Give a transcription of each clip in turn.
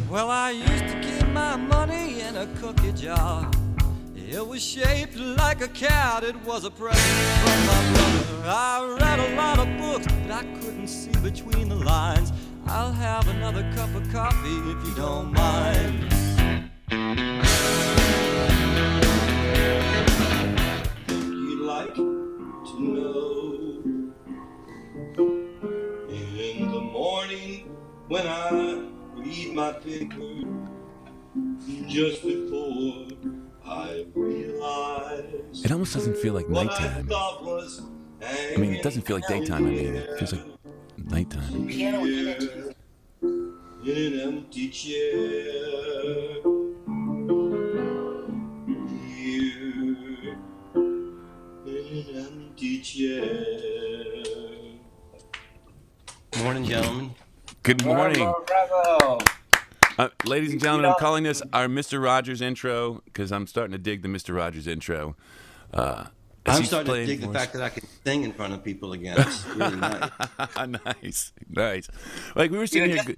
Well, I used to keep my money in a cookie jar. It was shaped like a cat, it was a present from my brother. I read a lot of books, but I couldn't see between the lines. I'll have another cup of coffee if you don't mind. You'd like to know, in the morning when I read my paper, just before I realized It almost doesn't feel like nighttime. I mean, it doesn't feel like daytime. I mean, it feels like nighttime. Piano in it. In an empty chair, here in an empty chair. Morning, gentlemen. Good morning. Bravo. Ladies and gentlemen, I'm calling this our Mr. Rogers intro because I'm starting to dig the Mr. Rogers intro. I'm starting to dig the fact that I can sing in front of people again. It's really nice. nice. Like we were sitting here,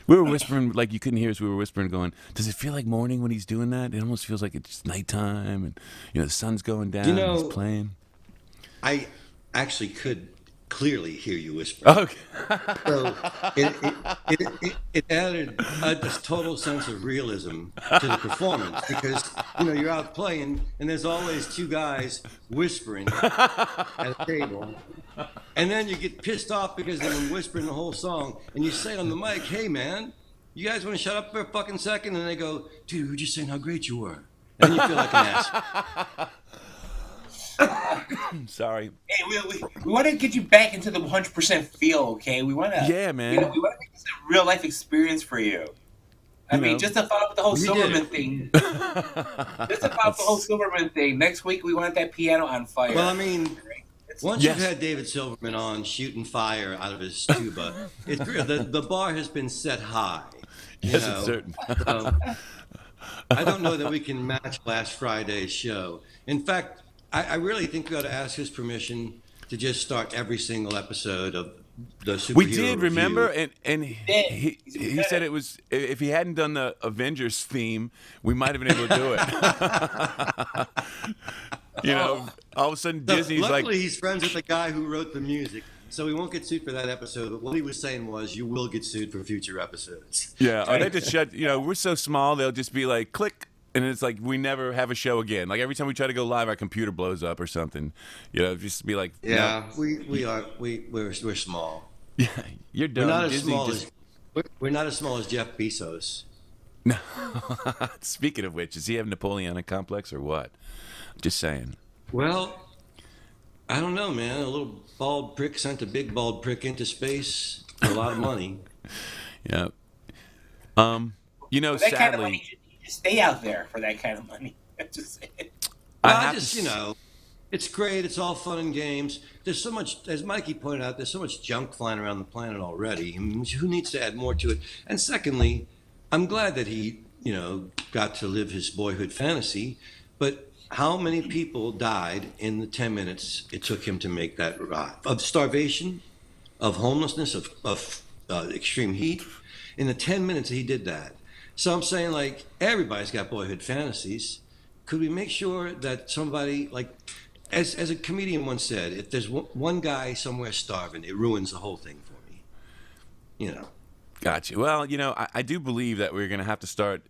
we were whispering, like you couldn't hear us. We were whispering, going, "Does it feel like morning when he's doing that? It almost feels like it's nighttime, and the sun's going down. You know, and he's playing." I actually could clearly hear you whisper. Okay. So it added a total sense of realism to the performance because you're out playing and there's always two guys whispering at a table, and then you get pissed off because they've been whispering the whole song, and you say on the mic, "Hey man, you guys want to shut up for a fucking second?" And they go, "Dude, we're just saying how great you were," and you feel like an ass. Sorry. Hey, we want to get you back into the 100% feel, okay? We want to. Yeah, man. We want to make this a real life experience for you. I mean, just to follow up the whole Silverman thing. Just to follow up the whole Silverman thing. Next week, we want that piano on fire. Well, I mean, once you've had David Silverman on shooting fire out of his tuba, the bar has been set high. Yes, it's certain. I don't know that we can match last Friday's show. In fact, I really think we ought to ask his permission to just start every single episode of the superhero We did, remember? review. And he said it was, if he hadn't done the Avengers theme, we might have been able to do it. All of a sudden Disney's luckily he's friends with the guy who wrote the music, so we won't get sued for that episode. But what he was saying was, you will get sued for future episodes. Yeah, or they just shut, we're so small, they'll just be like, click. And it's like we never have a show again. Like every time we try to go live, our computer blows up or something. Just be like, yeah, no. we're small. Yeah, you're dumb. We're not as small as Jeff Bezos. No. Speaking of which, does he have Napoleonic complex or what? Just saying. Well, I don't know, man. A little bald prick sent a big bald prick into space for a lot of money. Yeah. that sadly. kind of money, you stay out there for that kind of money. It's great. It's all fun and games. There's so much, as Mikey pointed out, there's so much junk flying around the planet already. I mean, who needs to add more to it? And secondly, I'm glad that he, got to live his boyhood fantasy. But how many people died in the 10 minutes it took him to make that ride? Of starvation, of homelessness, of extreme heat. In the 10 minutes he did that. So I'm saying, like, everybody's got boyhood fantasies. Could we make sure that somebody, like, as a comedian once said, if there's one guy somewhere starving, it ruins the whole thing for me. Gotcha. Well, I do believe that we're going to have to start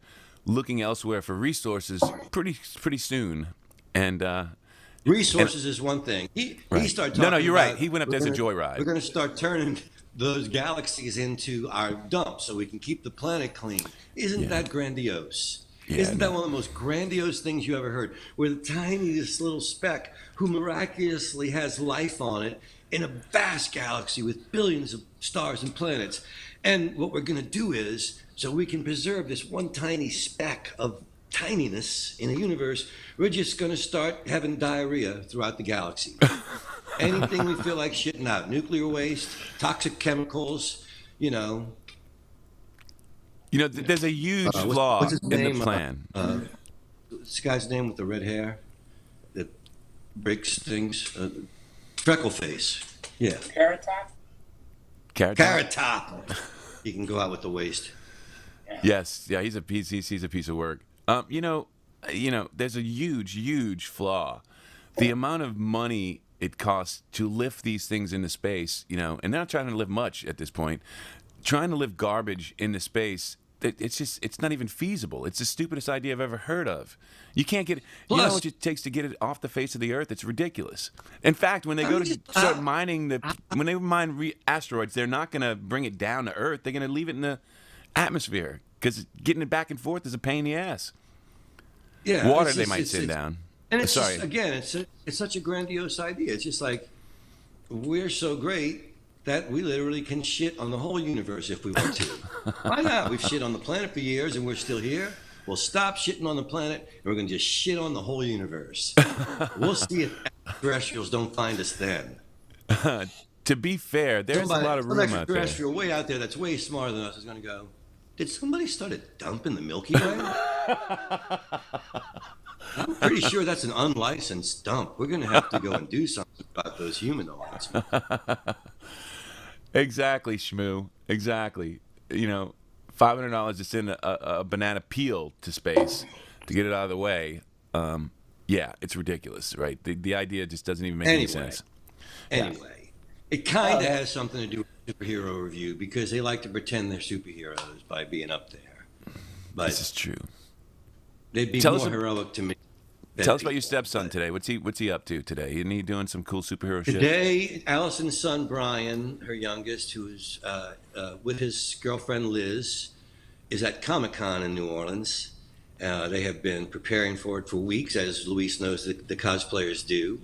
looking elsewhere for resources pretty soon. And resources is one thing. He started talking No, you're about, right. He went up there as a joyride. We're going to start turning those galaxies into our dump so we can keep the planet clean. Isn't that grandiose? Yeah, Isn't that one of the most grandiose things you ever heard? Where the tiniest little speck who miraculously has life on it in a vast galaxy with billions of stars and planets. And what we're going to do is, so we can preserve this one tiny speck of tininess in a universe, we're just going to start having diarrhea throughout the galaxy. Anything we feel like shitting out, nuclear waste, toxic chemicals, You know, there's a huge flaw what's his in name? the plan. This guy's name with the red hair that breaks things. Freckleface. Yeah. Carrot Top? Carrot Top. He can go out with the waist. Yes, yeah, he's a piece of work. You know, there's a huge flaw. The amount of money it costs to lift these things into space, you know, and they're not trying to lift much at this point. Trying to lift garbage into space, it's not even feasible. It's the stupidest idea I've ever heard of. You can't get, you know how much it takes to get it off the face of the Earth? It's ridiculous. In fact, when they go to start mining when they mine asteroids, they're not going to bring it down to Earth. They're going to leave it in the atmosphere because getting it back and forth is a pain in the ass. Yeah, Water they might send down. And it's Sorry. just, again, it's such a grandiose idea. It's just like we're so great that we literally can shit on the whole universe if we want to. Why not? We've shit on the planet for years and we're still here. We'll stop shitting on the planet and we're going to just shit on the whole universe. We'll see if extraterrestrials don't find us then. To be fair, there's a lot of room out there. Extraterrestrial way out there that's way smarter than us is going to go, did somebody start a dump in the Milky Way? I'm pretty sure that's an unlicensed dump. We're going to have to go and do something about those humanoids. Exactly, Shmoo. Exactly. You know, $500 to send a banana peel to space to get it out of the way. Yeah, it's ridiculous, right? The idea just doesn't even make any sense. Anyway, it kind of has something to do with superhero review because they like to pretend they're superheroes by being up there. But this is true. They'd be more heroic to me. Tell us about your stepson today. What's he up to today? Isn't he doing some cool superhero shit? Today, Allison's son Brian, her youngest, who's with his girlfriend Liz, is at Comic-Con in New Orleans. They have been preparing for it for weeks, as Luis knows the cosplayers do.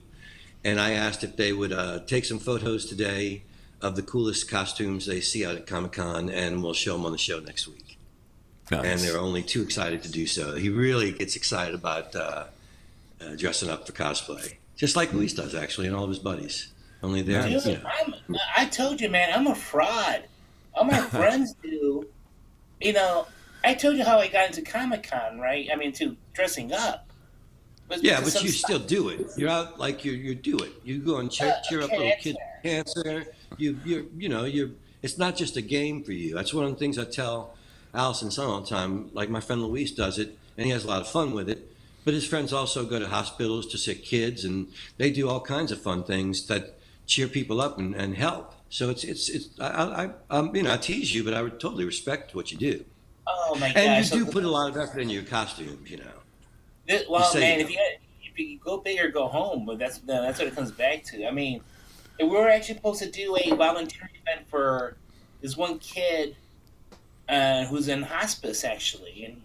And I asked if they would take some photos today of the coolest costumes they see out at Comic-Con, and we'll show them on the show next week. Nice. And they're only too excited to do so. He really gets excited about dressing up for cosplay, just like Luis does, actually, and all of his buddies. Only they're, Dude, I told you, man, I'm a fraud. All my friends do. You know, I told you how I got into Comic-Con, right? I mean, to dressing up. But you still do it. You're out like you do it. You go and cheer up little kids with cancer. It's not just a game for you. That's one of the things I tell Allison's son all the time. Like my friend Luis does it, and he has a lot of fun with it. But his friends also go to hospitals to sick kids, and they do all kinds of fun things that cheer people up and help. So I tease you, but I would totally respect what you do. Oh my god! And you do put a lot of effort into your costumes, you know. Man, if you go big or go home, but that's what it comes back to. I mean, we were actually supposed to do a volunteer event for this one kid who's in hospice, actually, and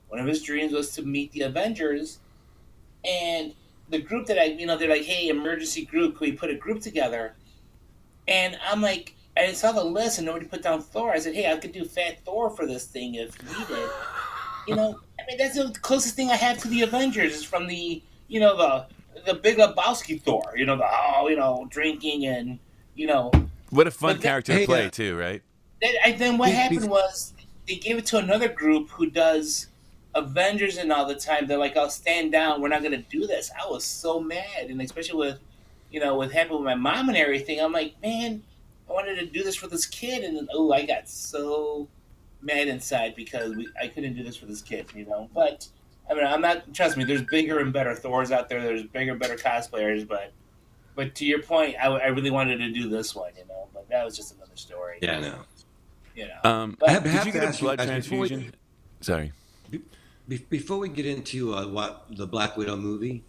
one of his dreams was to meet the Avengers. And the group that they're like, hey, emergency group, can we put a group together? And I'm like, I saw the list and nobody put down Thor. I said, hey, I could do Fat Thor for this thing if needed. I mean, that's the closest thing I have to the Avengers is from the Big Lebowski Thor. Drinking and, What a fun character to play, too, right? Then what happened was they gave it to another group who does Avengers and all the time. They're like, "I'll stand down. We're not going to do this." I was so mad, and especially with, what happened with my mom and everything. I'm like, man, I wanted to do this for this kid, and then I got so mad inside because I couldn't do this for this kid, But I mean, I'm not. Trust me, there's bigger and better Thors out there. There's bigger, better cosplayers, but to your point, I really wanted to do this one, But that was just another story. Yeah, I know. Did you get a blood transfusion? Sorry. Before we get into the Black Widow movie,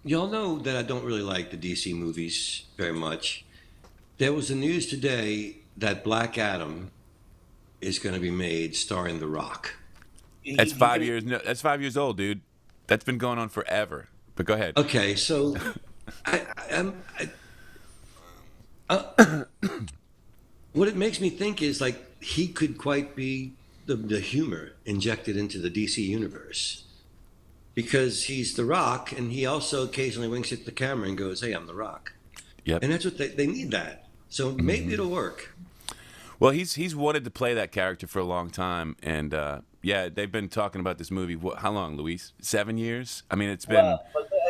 y'all know that I don't really like the DC movies very much. There was the news today that Black Adam is going to be made starring The Rock. That's 5 years. No, that's 5 years old, dude. That's been going on forever. But go ahead. Okay, so what it makes me think is like he could quite be the humor injected into the DC universe, because he's The Rock, and he also occasionally winks at the camera and goes, "Hey, I'm The Rock." Yep. And that's what they need that. So maybe it'll work. Well, he's wanted to play that character for a long time, and yeah, they've been talking about this movie. How long, Luis? 7 years? I mean, it's been. Well,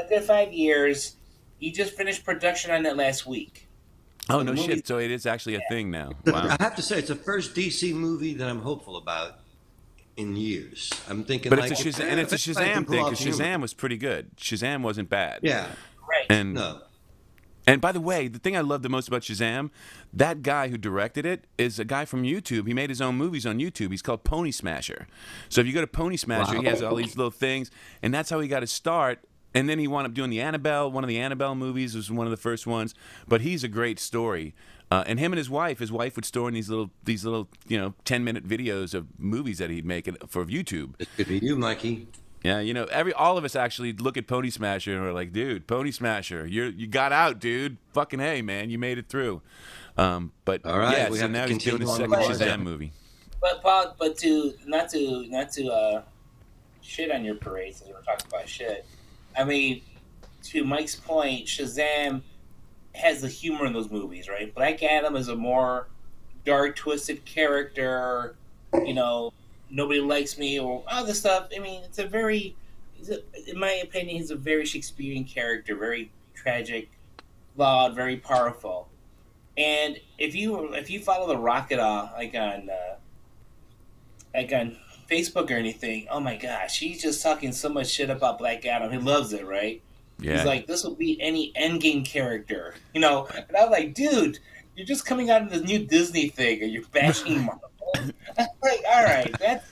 a good 5 years. He just finished production on it last week. Oh So the no movie, shit! So it is actually a yeah, thing now. I Wow. have to say, it's the first DC movie that I'm hopeful about in years. I'm thinking But like, it's a and it's a if anybody can Shazam pull thing off because humor. Shazam was pretty good. Shazam wasn't bad. Yeah, right. And no. and by the way, the thing I love the most about Shazam, that guy who directed it is a guy from YouTube. He made his own movies on YouTube. He's called Pony Smasher. So if you go to Pony Smasher, he has all these little things, and that's how he got his start. And then he wound up doing the Annabelle. One of the Annabelle movies was one of the first ones. But he's a great story. And him and his wife would store in these little 10-minute videos of movies that he'd make for YouTube. It could be you, Mikey. Yeah, all of us actually look at Pony Smasher and we're like, dude, Pony Smasher, you got out, dude. Fucking hey, man, you made it through. But All right, yeah, we so have to now he's doing his continue second on the Shazam line. movie. But Paul, but to not to shit on your parade since we're talking about shit. I mean, to Mike's point, Shazam has the humor in those movies, right? Black Adam is a more dark, twisted character. Nobody likes me or all this stuff. I mean, in my opinion, he's a very Shakespearean character, very tragic, flawed, very powerful. And if you follow The Rock at all, like on Facebook or anything, oh my gosh, he's just talking so much shit about Black Adam. He loves it, right? Yeah. He's like, this will be any Endgame character, And I was like, dude, you're just coming out of this new Disney thing, and you're bashing Marvel. I'm like, all right, that's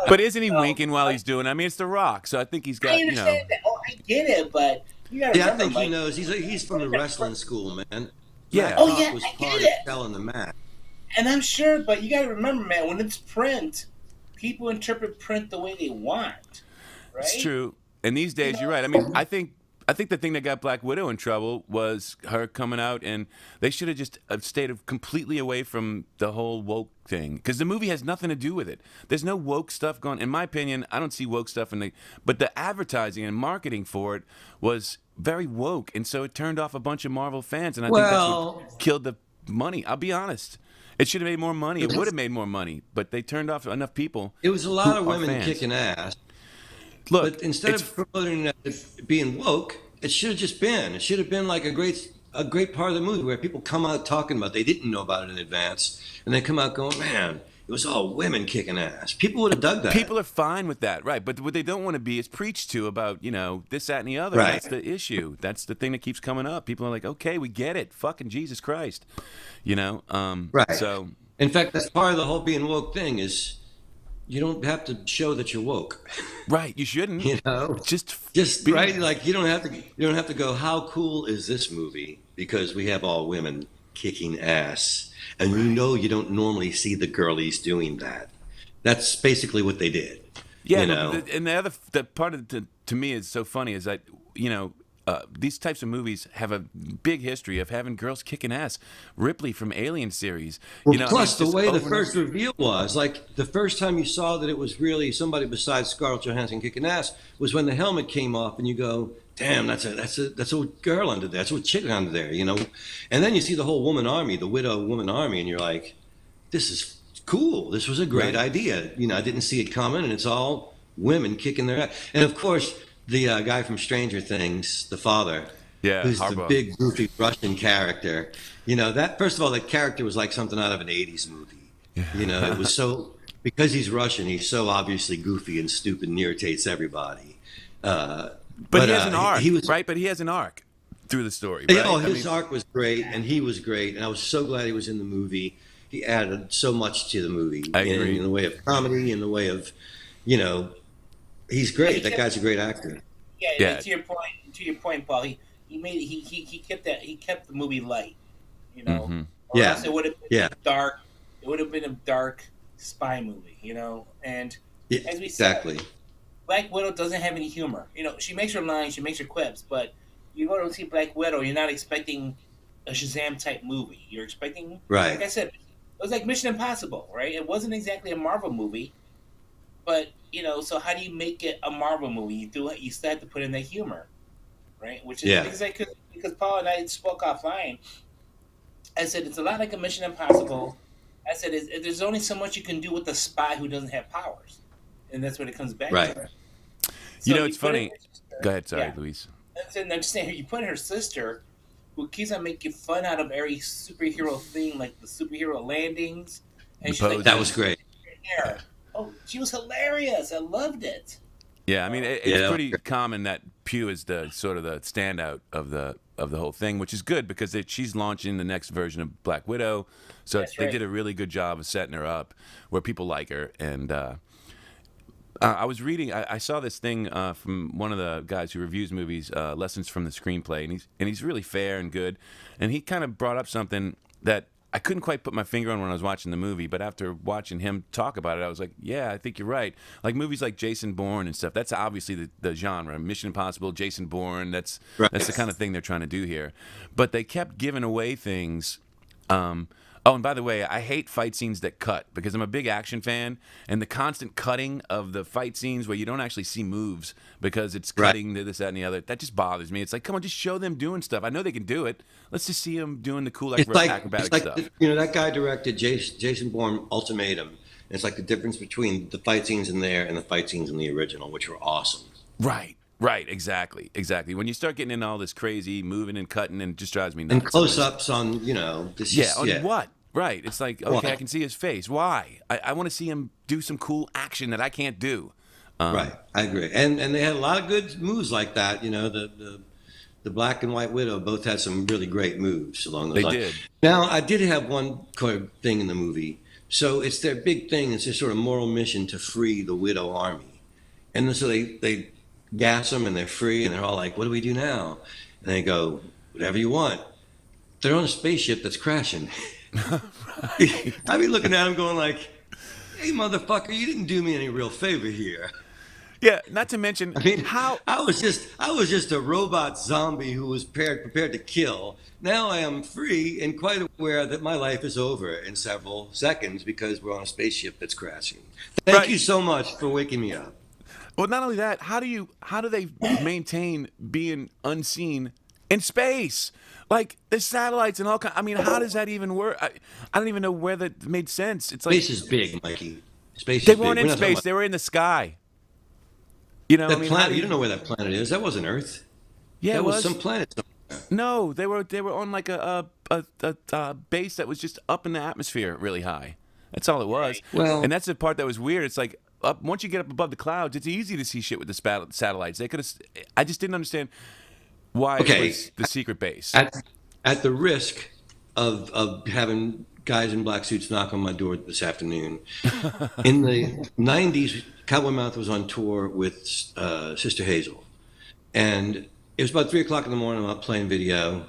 But isn't he winking while he's doing it? I mean, it's The Rock, so I think he's got, I understand that. Oh, I get it, but you gotta Yeah, I remember, think he Mike, knows. He's from the wrestling school, man. Yeah. Oh, Rock yeah, was I get part it. of selling the match. and I'm sure, but you gotta remember, man, when it's print, people interpret print the way they want, right? It's true. And these days, you're right. I mean, I think the thing that got Black Widow in trouble was her coming out, and they should have just stayed completely away from the whole woke thing because the movie has nothing to do with it. There's no woke stuff going. In my opinion, I don't see woke stuff but the advertising and marketing for it was very woke, and so it turned off a bunch of Marvel fans, and I think that's Well, what killed the money. I'll be honest. It should have made more money. It would have made more money, but they turned off enough people. it was a lot of who are women fans. kicking ass. Look, But instead it's of promoting it as being woke, it should have just been. It should have been like a great part of the movie where people come out talking about they didn't know about it in advance, and they come out going, "Man, it was all women kicking ass." People would have dug that. People are fine with that, right? But what they don't want to be is preached to about, this, that, and the other. Right. That's the issue. That's the thing that keeps coming up. People are like, okay, we get it. Fucking Jesus Christ. Right. So, In fact, that's part of the whole being woke thing is you don't have to show that you're woke. right, you shouldn't. Just be. Right, like you don't have to go, how cool is this movie? Because we have all women kicking ass. And you don't normally see the girlies doing that. That's basically what they did. Yeah, you know? and the part of to me is so funny is that, these types of movies have a big history of having girls kicking ass. Ripley from Alien series. Well, I plus mean, the way the over and first over. reveal was, like the first time you saw that it was really somebody besides Scarlett Johansson kicking ass was when the helmet came off, and you go, "Damn, that's a girl under there, that's a chick under there," And then you see the whole woman army, the widow woman army, and you're like, "This is cool. This was a great Right. idea." I didn't see it coming, and it's all women kicking their ass. And of course, the guy from Stranger Things, the father. Yeah, Who's the Harbaugh. big goofy Russian character? That first of all, that character was like something out of an '80s movie. It was so because he's Russian, he's so obviously goofy and stupid and irritates everybody. But he has an arc, He was right? But he has an arc through the story, yeah, right? oh, I his mean, arc was great, and he was great, and I was so glad he was in the movie. He added so much to the movie I agree. in the way of comedy, in the way of, he's great. That guy's a great actor. Yeah, Yeah. To your point, Paul. He kept the movie light, Mhm. Or Yeah. else it would have been Yeah. dark. It would have been a dark spy movie, And Yeah, as we said, exactly. Black Widow doesn't have any humor. She makes her lines, she makes her quips, but you go to see Black Widow, you're not expecting a Shazam type movie. You're expecting, Right. like I said, it was like Mission Impossible, right? It wasn't exactly a Marvel movie, but so how do you make it a Marvel movie? You still have to put in the humor, right? Which is Yeah. because Paul and I spoke offline. I said it's a lot like a Mission Impossible. I said there's only so much you can do with a spy who doesn't have powers, and that's what it comes back Right. to. You So know, you it's put in funny. her Go sister, ahead, sorry, yeah. Luis. And I'm just saying, you put in her sister, who keeps on making fun out of every superhero thing, like the superhero landings, The and she's like, That "Hey, was poses. great. here." Oh, she was hilarious. I loved it. Yeah, I mean, Yeah, it's that was pretty great. common that Pew is the sort of the standout of the whole thing, which is good because she's launching the next version of Black Widow, so That's they right. did a really good job of setting her up where people like her. And I was reading, I saw this thing from one of the guys who reviews movies, Lessons from the Screenplay, and he's really fair and good, and he kind of brought up something that I couldn't quite put my finger on when I was watching the movie, but after watching him talk about it, I was like, yeah, I think you're right. Like movies like Jason Bourne and stuff, that's obviously the genre. Mission Impossible, Jason Bourne, that's the Right. kind of thing they're trying to do here. But they kept giving away things. Oh, and by the way, I hate fight scenes that cut because I'm a big action fan, and the constant cutting of the fight scenes where you don't actually see moves because it's Right. cutting to this, that, and the other, that just bothers me. It's like, come on, just show them doing stuff. I know they can do it. Let's just see them doing the cool It's acrobatic like stuff. that guy directed Jason Bourne Ultimatum. It's like the difference between the fight scenes in there and the fight scenes in the original, which were awesome. Right, right, exactly, exactly. When you start getting into all this crazy moving and cutting, and it just drives me And nuts. I'm just- close-ups on, this yeah, is on yeah. what? Right. It's like, okay, I Why? can see his face. Why? I want to see him do some cool action that I can't do. Right, I agree. And they had a lot of good moves like that. The Black and White Widow both had some really great moves along those They lines. did. Now, I did have one thing in the movie. So it's their big thing. It's their sort of moral mission to free the Widow army. And then so they gas them and they're free and they're all like, what do we do now? And they go, whatever you want. They're on a spaceship that's crashing. I'd be looking at them going like, hey, motherfucker, you didn't do me any real favor here. Yeah, not to mention I mean, how I was just a robot zombie who was prepared to kill. Now I am free and quite aware that my life is over in several seconds because we're on a spaceship that's crashing. Thank Right. you so much for waking me up. well, not only that, how do they maintain being unseen in space? Like there's satellites and all kind. I mean, how does that even work? I don't even know where that made sense. It's like Space is big, Mikey. Space they is big. weren't in We're not talking space; they were in the sky. You know, about I that mean, how planet. do You don't know where that planet is. That wasn't Earth. Yeah, That it was was. some planet. No, they were on like a base that was just up in the atmosphere, really high. That's all it was. Well, And that's the part that was weird. It's like up once you get up above the clouds, it's easy to see shit with the satellites. They could have. I just didn't understand why it okay. was the secret base. At the risk of having guys in black suits knock on my door this afternoon, in the '90s, Cowboy Mouth was on tour with Sister Hazel, and it was about 3 o'clock in the morning. I'm out playing video,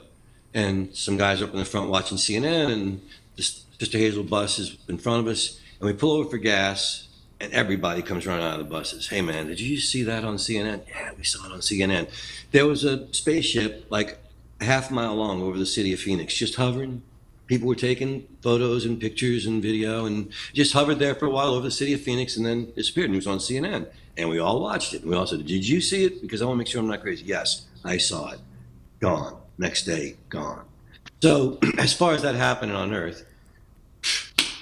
and some guys are up in the front watching CNN, and the Sister Hazel bus is in front of us, and we pull over for gas, and everybody comes running out of the buses. Hey man, did you see that on CNN? Yeah, we saw it on CNN. There was a spaceship like a half mile long over the city of Phoenix, just hovering. People were taking photos and pictures and video and just hovered there for a while over the city of Phoenix and then disappeared. And it was on CNN. And we all watched it. And we all said, did you see it? Because I want to make sure I'm not crazy. Yes, I saw it. Gone. Next day, gone. So as far as that happening on Earth,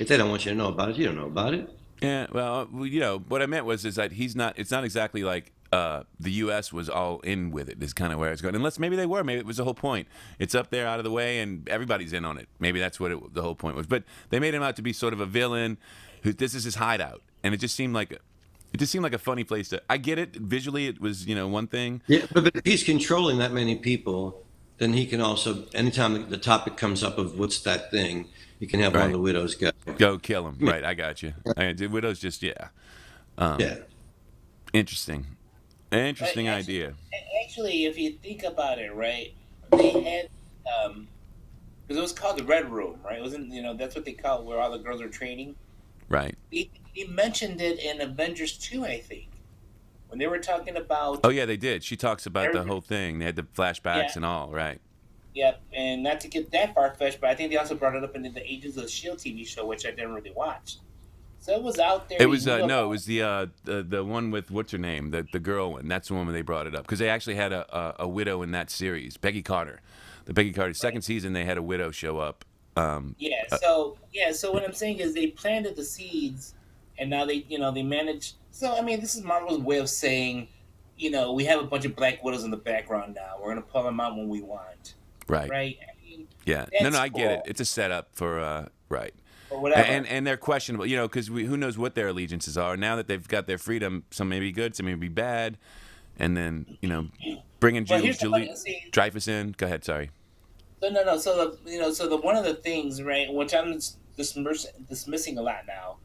if they don't want you to know about it, you don't know about it. Yeah, well, what I meant was is that he's not. It's not exactly like the U.S. was all in with it. Is kind of where it's going. Unless maybe they were. Maybe it was the whole point. It's up there, out of the way, and everybody's in on it. Maybe that's what the whole point was. But they made him out to be sort of a villain. Who this is his hideout, and it just seemed like a funny place to. I get it visually. It was one thing. Yeah, but if he's controlling that many people, then he can also, anytime the topic comes up of what's that thing, he can have one of Right. the widows go. Go kill him. Right, I got you. The widow's just Yeah. interesting. Interesting But idea. actually, if you think about it, right, they had because it was called the Red Room, right? It wasn't that's what they call it, where all the girls are training. Right. He mentioned it in Avengers 2, I think, when they were talking about. Oh yeah, they did. She talks about the Everything. whole thing. They had the flashbacks Yeah. and all. Right. Yep, and not to get that far fetched, but I think they also brought it up in the Agents of the Shield TV show, which I didn't really watch. So it was out there. It was you knew no, it about was the one with what's her name, the girl one. That's the one where they brought it up because they actually had a widow in that series, Peggy Carter. The Peggy Carter second season, they had a widow show up Yeah. Uh, So what I'm saying is they planted the seeds, and now they manage. So I mean, this is Marvel's way of saying, we have a bunch of Black Widows in the background now. We're gonna pull them out when we want, right. right? I mean, Yeah. No, that's I get it. cool It's a setup for right. or whatever. And they're questionable, because who knows what their allegiances are now that they've got their freedom. Some may be good, some may be bad, and then bringing But here's the funny see. Dreyfus in. Go ahead, sorry. So no. So the one of the things, right, which I'm dismissing a lot now,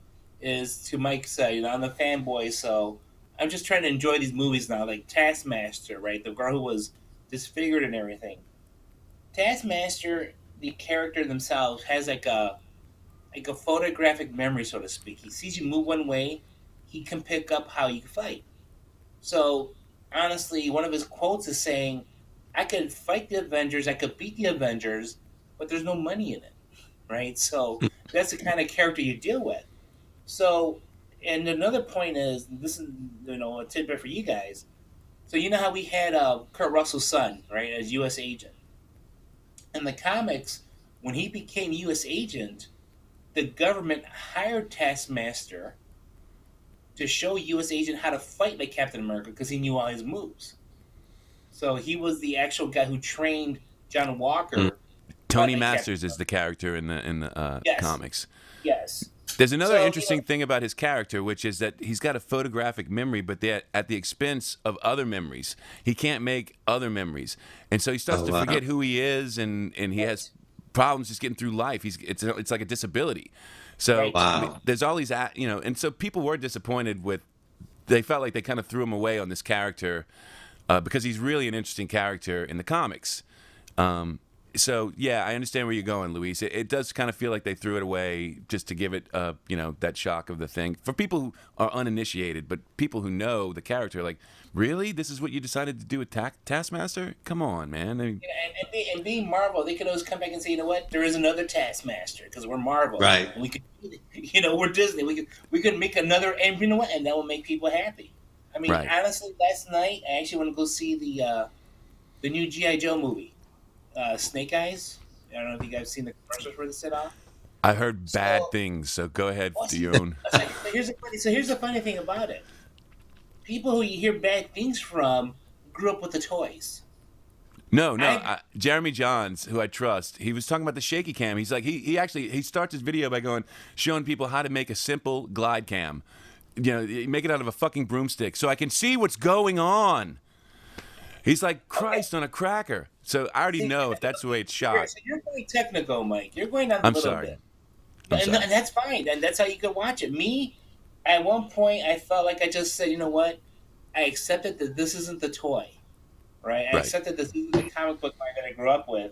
is to Mike said, I'm a fanboy, so I'm just trying to enjoy these movies now, like Taskmaster, right, the girl who was disfigured and everything. Taskmaster, the character themselves has like a photographic memory, so to speak. He sees you move one way, he can pick up how you fight. So honestly, one of his quotes is saying, "I could fight the Avengers, I could beat the Avengers, but there's no money in it." Right? So that's the kind of character you deal with. So, and another point is, this is a tidbit for you guys. So you know how we had Kurt Russell's son, right, as U.S. agent. In the comics, when he became U.S. agent, the government hired Taskmaster to show U.S. agent how to fight like Captain America because he knew all his moves. So he was the actual guy who trained John Walker. Tony Masters is the character in the Yes. comics. Yes. There's another So, interesting thing about his character, which is that he's got a photographic memory, but they're at the expense of other memories. He can't make other memories, and so he starts to forget who he is, and he has problems just getting through life. It's like a disability. So Right. there's all these, and so people were disappointed with. They felt like they kind of threw him away on this character because he's really an interesting character in the comics. So yeah, I understand where you're going, Luis. It does kind of feel like they threw it away just to give it, that shock of the thing for people who are uninitiated, but people who know the character, like, really, this is what you decided to do with Taskmaster? Come on, man. And being Marvel, they could always come back and say, you know what, there is another Taskmaster because we're Marvel, Right? And we could, we're Disney. We could make another, and you know what, and that will make people happy. I mean, Right. honestly, last night I actually want to go see the new G.I. Joe movie. Snake Eyes. I don't know if you guys have seen the commercials for the sit-off. I heard bad things, so go ahead, Dion. Here's the funny thing about it. People who you hear bad things from grew up with the toys. No. Jeremy Johns, who I trust, he was talking about the shaky cam. He's like, he starts his video by showing people how to make a simple glide cam. You make it out of a fucking broomstick so I can see what's going on. He's like Christ on a cracker. So I already know if that's the way it's shot. So you're going technical, Mike. You're going down a I'm little sorry. bit. I'm sorry. And that's fine. And that's how you can watch it. Me, at one point, I felt like I just said, you know what? I accepted that this isn't the toy. Right? I accepted this isn't the comic book that I grew up with.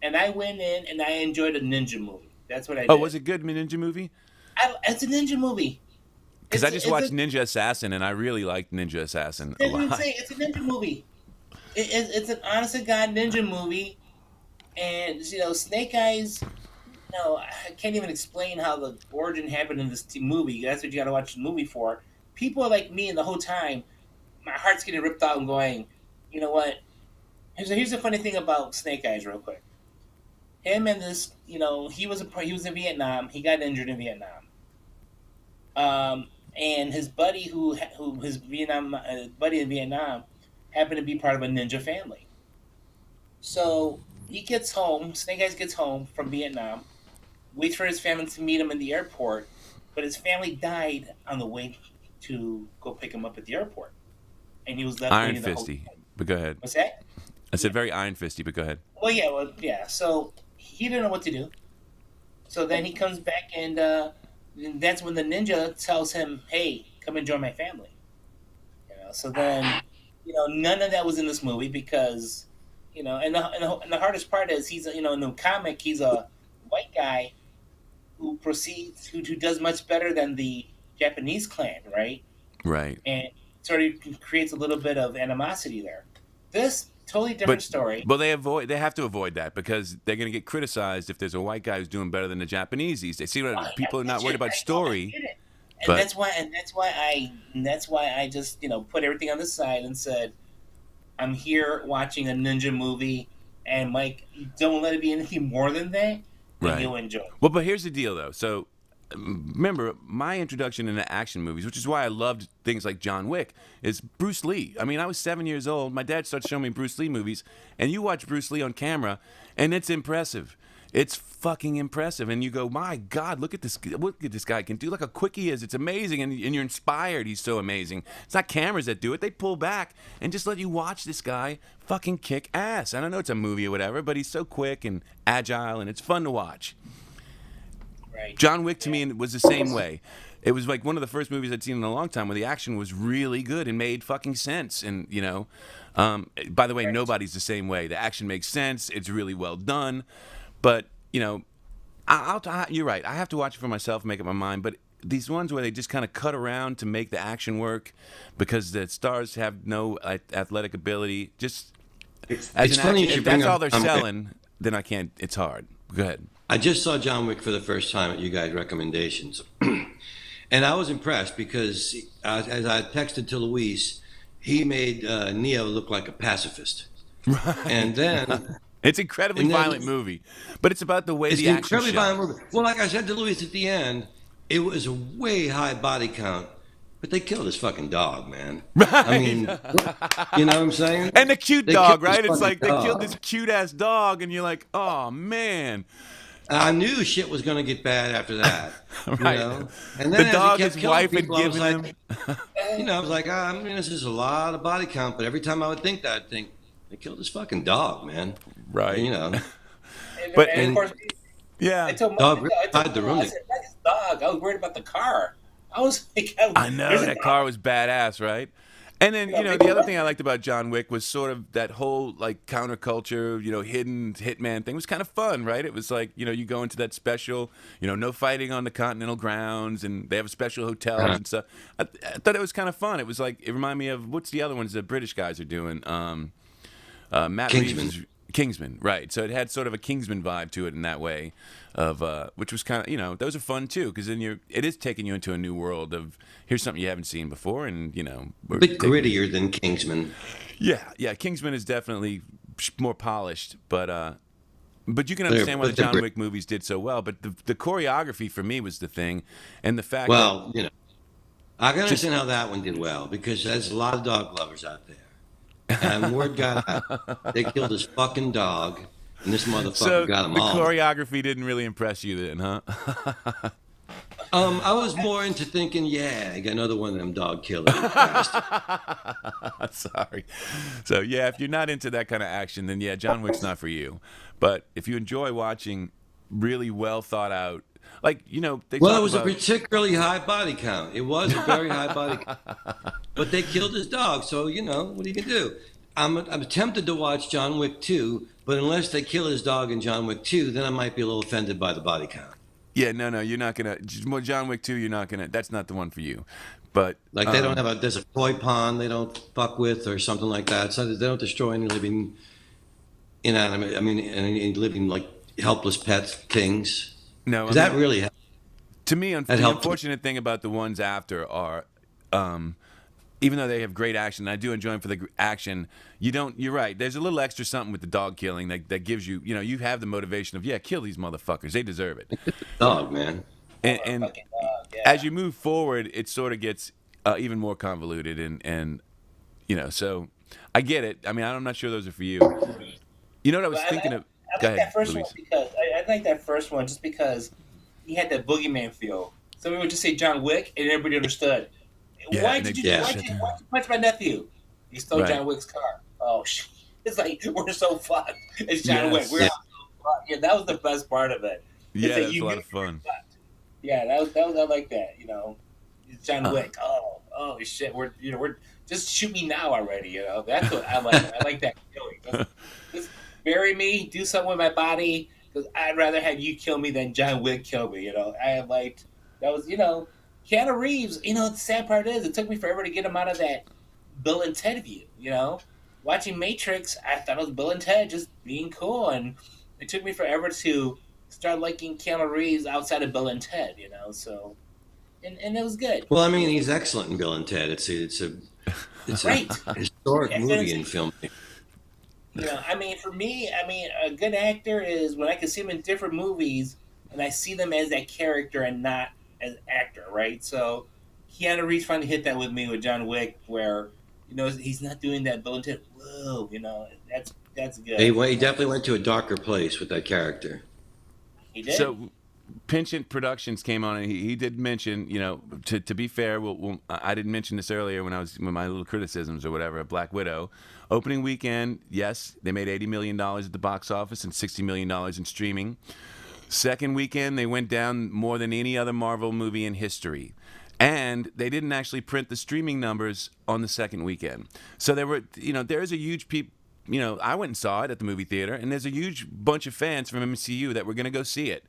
And I went in and I enjoyed a ninja movie. That's what I did. Oh, was it good, Ninja movie? It's a ninja movie. Because I just watched Ninja Assassin, and I really liked Ninja Assassin a lot. It's a ninja movie. It's an honest to God ninja movie, and Snake Eyes. I can't even explain how the origin happened in this movie. That's what you got to watch the movie for. People are like me, and the whole time, my heart's getting ripped out and going, you know what? Here's the funny thing about Snake Eyes, real quick. Him and this, he was in Vietnam. He got injured in Vietnam. And his buddy, his Vietnam buddy in Vietnam, happened to be part of a ninja family. So he gets home. Snake Eyes gets home from Vietnam, waits for his family to meet him in the airport, but his family died on the way to go pick him up at the airport, and he was left Iron waiting the whole Fisty. time. But go ahead. What's that? I said very Iron Fisty, but go ahead. Well, yeah. So he didn't know what to do. So then he comes back, and that's when the ninja tells him, "Hey, come and join my family." So then, none of that was in this movie because, and the hardest part is he's, in the comic, he's a white guy who does much better than the Japanese clan, right? Right. And sort of creates a little bit of animosity there. This totally different story. But they have to avoid that because they're going to get criticized if there's a white guy who's doing better than the Japanese these days. See, people are not worried about story. And that's why I just put everything on the side and said, I'm here watching a ninja movie, and Mike, don't let it be anything more than that. then Right. you'll enjoy. Well, but here's the deal, though. So, remember, my introduction into action movies, which is why I loved things like John Wick, is Bruce Lee. I mean, I was 7 years old. My dad started showing me Bruce Lee movies, and you watch Bruce Lee on camera, and it's impressive. It's fucking impressive, and you go, my God, look at this! Look at this guy can do. Look how quick he is. It's amazing, and you're inspired. He's so amazing. It's not cameras that do it; they pull back and just let you watch this guy fucking kick ass. And I know it's a movie or whatever, but he's so quick and agile, and it's fun to watch. Right. John Wick to me was the same way. It was like one of the first movies I'd seen in a long time where the action was really good and made fucking sense. And by the way, nobody's the same way. The action makes sense. It's really well done. But you're right. I have to watch it for myself and make up my mind. But these ones where they just kind of cut around to make the action work because the stars have no athletic ability. Just as an funny action, you if bring that's up all they're John Wick. selling, then I can't. It's hard. Go ahead. I just saw John Wick for the first time at you guys' recommendations. And I was impressed because, as I texted to Luis, he made Neo look like a pacifist. Right. And then... It's an incredibly And then- violent movie, but it's about the way It's the an action incredibly shot. violent movie. Well, like I said to Luis at the end, it was a way high body count, but they killed his fucking dog, man. Right. I mean, you know what I'm saying? And the cute They dog, killed this right? It's fucking like they killed dog. this cute ass dog, and you're like, oh man. I knew shit was going to get bad after that. Right. You know? And The then as dog he kept his killing wife had people, I was given like, him. I was like, I mean, this is a lot of body count, but every time I would think that, I'd think, they killed this fucking dog, man. Right. You know? But- and of course, Yeah. I told Dog I really told tied the Mom, room I said, "Not his dog." I was worried about the car. I was like, I know there's a that dog. car was badass, right? And then the other thing I liked about John Wick was sort of that whole like counterculture, hidden hitman thing was kind of fun, right? It was like you go into that special, no fighting on the Continental grounds, and they have special hotels and stuff. I thought it was kind of fun. It was like it reminded me of what's the other ones the British guys are doing. Matt Kingsman. Reeves. Kingsman, right? So it had sort of a Kingsman vibe to it in that way, of which was kind of those are fun too because then it is taking you into a new world of here's something you haven't seen before, and A bit grittier than Kingsman. yeah. Kingsman is definitely more polished, but you can understand why the but they're John great. Wick movies did so well. But the choreography for me was the thing, and the fact Well, I can understand how that one did well because there's a lot of dog lovers out there. And word got out. They killed his fucking dog, and this motherfucker so got them the all. choreography didn't really impress you then, huh? I was more into thinking, yeah, I got another one of them dog killers. Sorry. So yeah, if you're not into that kind of action, then yeah, John Wick's not for you. But if you enjoy watching really well thought out, like they Well, talk it was a about, particularly high body count. It was a very high body count. But they killed his dog, so, what are you going to do? I'm tempted to watch John Wick 2, but unless they kill his dog in John Wick 2, then I might be a little offended by the body count. yeah, no, you're not gonna. John Wick 2, you're not gonna. That's not the one for you. But Like they don't have there's a koi pond they don't fuck with or something like that. So they don't destroy any living inanimate, any living like helpless pets, things. no, 'Cause that really to me, the helped. unfortunate thing about the ones after are, even though they have great action, and I do enjoy them for the action. You're right. There's a little extra something with the dog killing that gives you, you have the motivation of kill these motherfuckers. They deserve it. dog, man. And Fucking dog, yeah. as you move forward, it sort of gets even more convoluted, and so I get it. I mean, I'm not sure those are for you. You know what I was But thinking I of? like Go ahead, that first Luis. one because I like that first one just because he had that boogeyman feel. Somebody would just say John Wick, and everybody understood. Yeah, why and did they- you yeah. why'd you punch my nephew? He stole Right. John Wick's car. Oh shit! It's like we're so fucked. It's John Yes. Wick. We're all so fucked. Yeah, that was the best part of it. It's Yeah, that that's you a lot knew of fun. Yeah, that was I like that. It's John Uh. Wick. Oh shit! We're just shoot me now already. That's what I like. I like that feeling. Just bury me, do something with my body, because I'd rather have you kill me than John Wick kill me. I liked that was Keanu Reeves. The sad part is it took me forever to get him out of that Bill and Ted view. Watching Matrix, I thought it was Bill and Ted just being cool, and it took me forever to start liking Keanu Reeves outside of Bill and Ted. So and it was good. Well, he's excellent in Bill and Ted. It's a Right. historic Yeah, movie it's- in film. I mean, for me, I mean, a good actor is when I can see them in different movies and I see them as that character and not as actor, right? So Keanu Reeves finally hit that with me with John Wick, where he's not doing that militant. Whoa, that's good. He definitely went to a darker place with that character. He did. So Pinchant Productions came on, and he did mention, to be fair, I didn't mention this earlier when I was with my little criticisms or whatever of Black Widow. Opening weekend, yes, they made $80 million at the box office and $60 million in streaming. Second weekend, they went down more than any other Marvel movie in history. And they didn't actually print the streaming numbers on the second weekend. So there's a huge I went and saw it at the movie theater, and there's a huge bunch of fans from MCU that were going to go see it.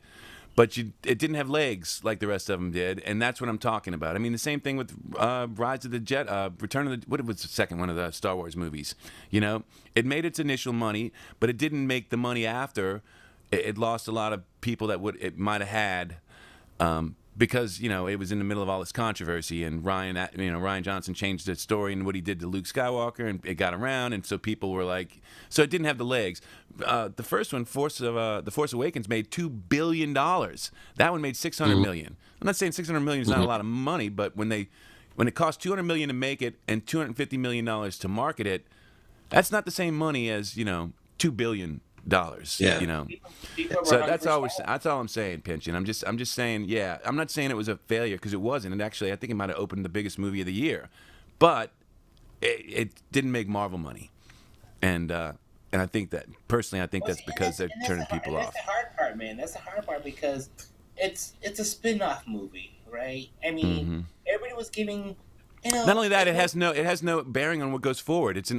But it didn't have legs like the rest of them did, and that's what I'm talking about. I mean, the same thing with Rise of the Jet, Return of the, what was the second one of the Star Wars movies? It made its initial money, but it didn't make the money after. It lost a lot of people that it might have had. Because it was in the middle of all this controversy, and Ryan Johnson changed the story and what he did to Luke Skywalker, and it got around, and so people were like, so it didn't have the legs. The first one, The Force Awakens, made $2 billion. That one made $600 million. I'm not saying $600 million is not a lot of money, but when it cost $200 million to make it and $250 million to market it, that's not the same money as $2 billion. Yeah. So that's all I'm saying, Pinchin. I'm just saying, yeah. I'm not saying it was a failure, because it wasn't. And actually, I think it might have opened the biggest movie of the year, but it didn't make Marvel money, and I think that personally, that's because they're turning people off. That's the hard part, man. That's the hard part, because it's a spin-off movie, right? I mean, everybody was giving. Not only that, it has no bearing on what goes forward. It's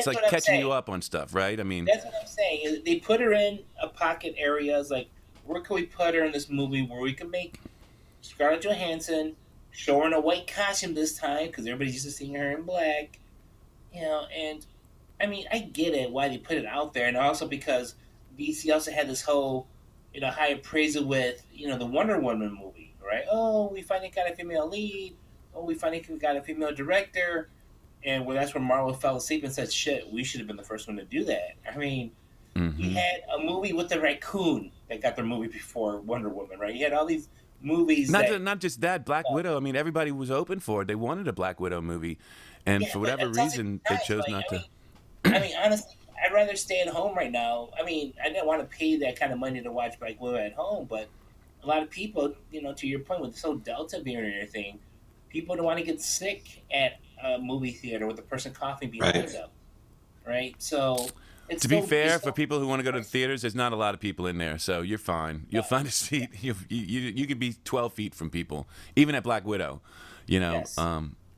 like catching you up on stuff, right? I mean, that's what I'm saying. They put her in a pocket areas, like, where can we put her in this movie where we can make Scarlett Johansson show her in a white costume this time, because everybody's used to seeing her in black, and I mean, I get it why they put it out there, and also because DC also had this whole high appraisal with the Wonder Woman movie, right? Oh, we finally got a female lead. Oh, we finally got a female director, and that's when Marvel fell asleep and said, "Shit, we should have been the first one to do that." I mean, you had a movie with the raccoon that got their movie before Wonder Woman, right? You had all these movies. Not just that, Black Widow. I mean, everybody was open for it. They wanted a Black Widow movie, and for whatever reason, they chose not to. I mean, honestly, I'd rather stay at home right now. I mean, I didn't want to pay that kind of money to watch Black Widow at home, but a lot of people, to your point, with this whole Delta variant and everything. People don't want to get sick at a movie theater with the person coughing behind them, right? So, to be fair, for people who want to go to the theaters, there's not a lot of people in there, so you're fine. You'll find a seat. You could be 12 feet from people, even at Black Widow. Yes.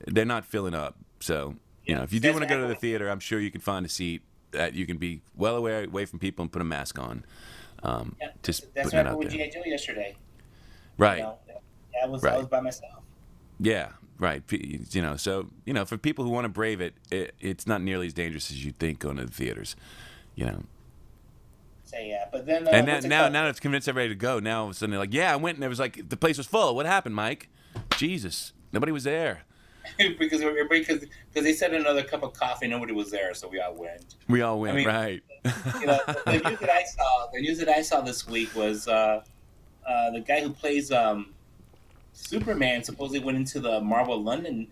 They're not filling up. So, if you do want to go to the theater, I'm sure you can find a seat that you can be well away from people and put a mask on. That's what happened with G.I. Joe yesterday. Right. I was by myself. Yeah, right. So for people who want to brave it, it's not nearly as dangerous as you'd think going to the theaters. So yeah, but then and now it's convinced everybody to go. Now all of a sudden they're like, yeah, I went, and it was like the place was full. What happened, Mike? Jesus, nobody was there. because they said another cup of coffee, nobody was there, so we all went. I mean, right. The news that I saw this week was the guy who plays Superman supposedly went into the Marvel London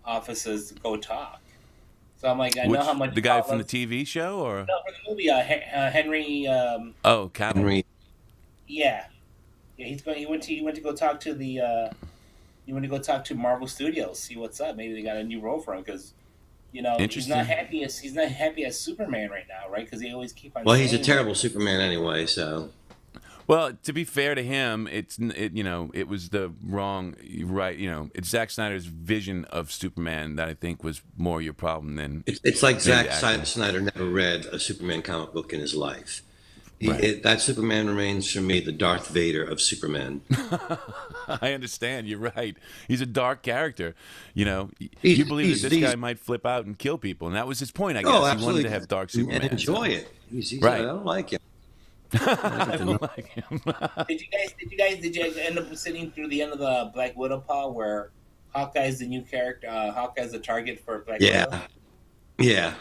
offices to go talk. So I'm like, I know how much the guy from the TV show, or no, for the movie, Henry. Cavill. Henry. Yeah. He went to go talk to the. He went to go talk to Marvel Studios, see what's up. Maybe they got a new role for him, because he's not happy as Superman right now, right? Because they always keep on. Well, he's a terrible Superman anyway, so. Well, to be fair to him, it was the wrong, right? It's Zack Snyder's vision of Superman that I think was more your problem than. It's like Zack Snyder never read a Superman comic book in his life. That Superman remains for me the Darth Vader of Superman. I understand. You're right. He's a dark character. You believe that this guy might flip out and kill people, and that was his point. I guess he wanted to have dark Superman and enjoy it. He's right. I don't like him. I don't like him. Did you end up sitting through the end of the Black Widow, Paul, where Hawkeye's the new character? Hawkeye's the target for Black Widow. Yeah.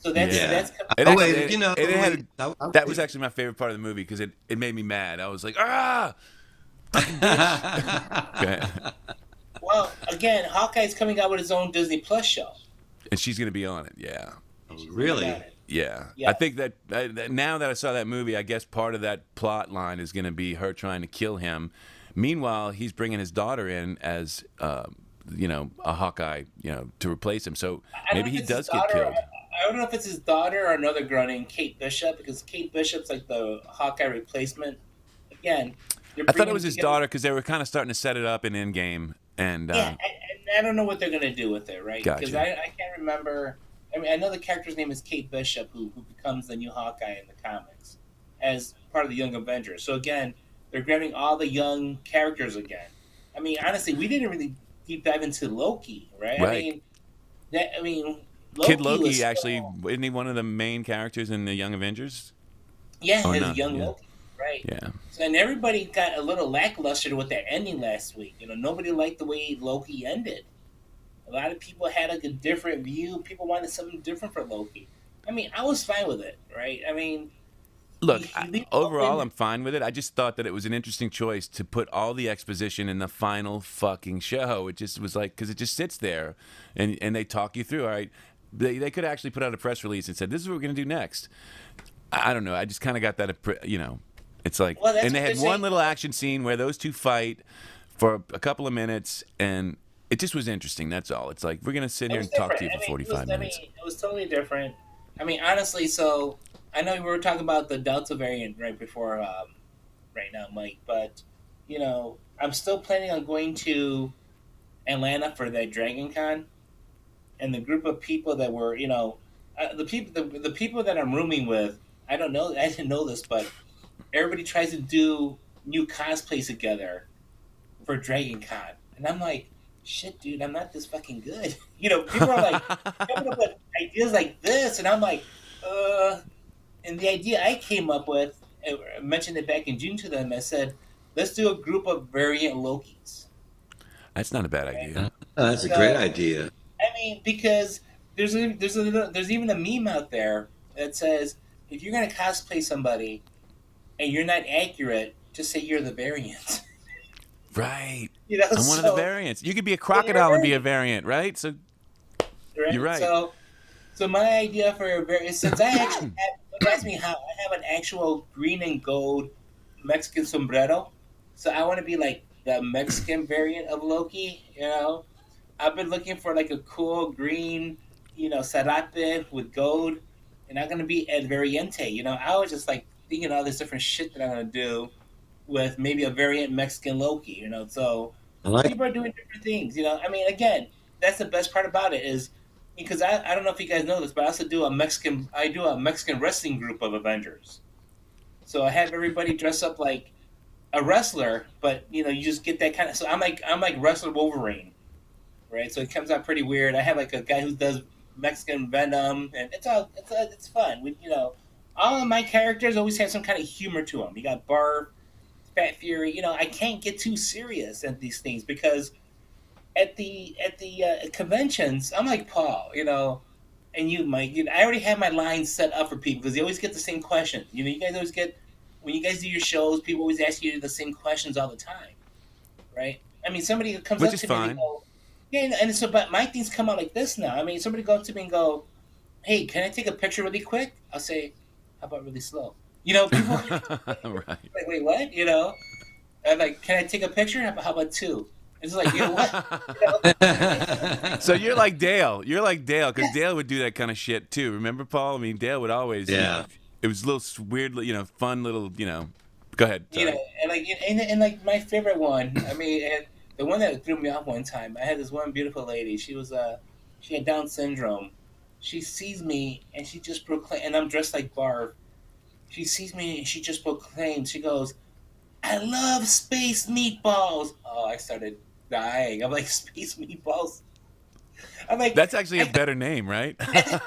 So that's Yeah. that's It Oh actually, wait, you know, it had, wait. that was actually my favorite part of the movie because it made me mad. I was like, ah, fucking bitch. Okay. well, again, Hawkeye's coming out with his own Disney Plus show. And she's gonna be on it. Yeah. And she's gonna be on Really? it. Yeah, I Yes. think that now that I saw that movie, I guess part of that plot line is going to be her trying to kill him. Meanwhile, he's bringing his daughter in as, a Hawkeye, to replace him. So I don't maybe know if he it's his does get daughter. killed. I don't know if it's his daughter or another girl named Kate Bishop, because Kate Bishop's like the Hawkeye replacement. Again, they're I thought it bringing was his together- daughter because they were kind of starting to set it up in Endgame, and Yeah, I don't know what they're gonna do with it, right? Because Gotcha. I can't remember. I mean, I know the character's name is Kate Bishop, who becomes the new Hawkeye in the comics as part of the Young Avengers. So again, they're grabbing all the young characters again. I mean, honestly, we didn't really deep dive into Loki, right? Right. I mean, Kid was Loki still- actually isn't he one of the main characters in the Young Avengers? yeah, or his not, young yeah. Loki, right? Yeah. And everybody got a little lackluster with their ending last week. Nobody liked the way Loki ended. A lot of people had a different view. People wanted something different for Loki. I mean, I was fine with it, right? I mean, Look, you leave it overall, open. I'm fine with it. I just thought that it was an interesting choice to put all the exposition in the final fucking show. It just was like, because it just sits there, and they talk you through. All right, they could actually put out a press release and said, "This is what we're going to do next." I don't know. I just kind of got that, it's like, Well, that's and they what had they're one saying. little action scene where those two fight for a couple of minutes, and it just was interesting. That's all. It's like, we're going to sit here It was and talk to you different. for 45 minutes. It was totally different. I mean, honestly, so I know we were talking about the Delta variant right before, right now, Mike, but, I'm still planning on going to Atlanta for that Dragon Con, and the group of people that were, the people that I'm rooming with, I didn't know this, but everybody tries to do new cosplays together for Dragon Con. And I'm like, shit, dude, I'm not this fucking good. People are like coming up with ideas like this, and I'm like, and the idea I came up with, I mentioned it back in June to them. I said, let's do a group of variant Lokis. That's not a bad idea. Oh, that's a So- great idea. I mean, because there's even a meme out there that says, if you're gonna cosplay somebody and you're not accurate, just say you're the variant. Right. I'm I'm one of the variants. You could be a crocodile and be a variant, right? So Right? You're right. So my idea for a variant, since I actually don't ask me how, I have an actual green and gold Mexican sombrero, so I want to be like the Mexican variant of Loki. I've been looking for like a cool green, sarape with gold, and I'm gonna be El Variante. I was just like thinking all this different shit that I'm gonna do with maybe a variant Mexican Loki. So I like people are doing different things. I mean, again, that's the best part about it is because I don't know if you guys know this, but I also do a Mexican wrestling group of Avengers. So I have everybody dress up like a wrestler, but you just get that kind of. So I'm like wrestler Wolverine, right? So it comes out pretty weird. I have like a guy who does Mexican Venom, and it's fun. All of my characters always have some kind of humor to them. You got Barf, Fat Fury. I can't get too serious at these things because at the conventions, I'm like Paul, and you, Mike. I already have my lines set up for people because they always get the same questions. You guys always get when you guys do your shows, people always ask you the same questions all the time, right? I mean, somebody comes Which up is to me and fine. they go, yeah, and so but my things come out like this now. I mean, somebody go up to me and go, hey, can I take a picture really quick? I'll say, how about really slow? People right. like, wait, what? I'm like, can I take a picture? How about two? It's like, what? So you're like Dale. You're like Dale because Dale would do that kind of shit too. Remember, Paul? I mean, Dale would always. Yeah. It was a little weird, fun little. Go ahead. Sorry. And like my favorite one. I mean, and the one that threw me off one time. I had this one beautiful lady. She had Down syndrome. She sees me and she just proclaims, and I'm dressed like Barb. She sees me and she just proclaims. She goes, "I love space meatballs." Oh, I started dying. I'm like, space meatballs. I'm like, That's actually a better name, right? I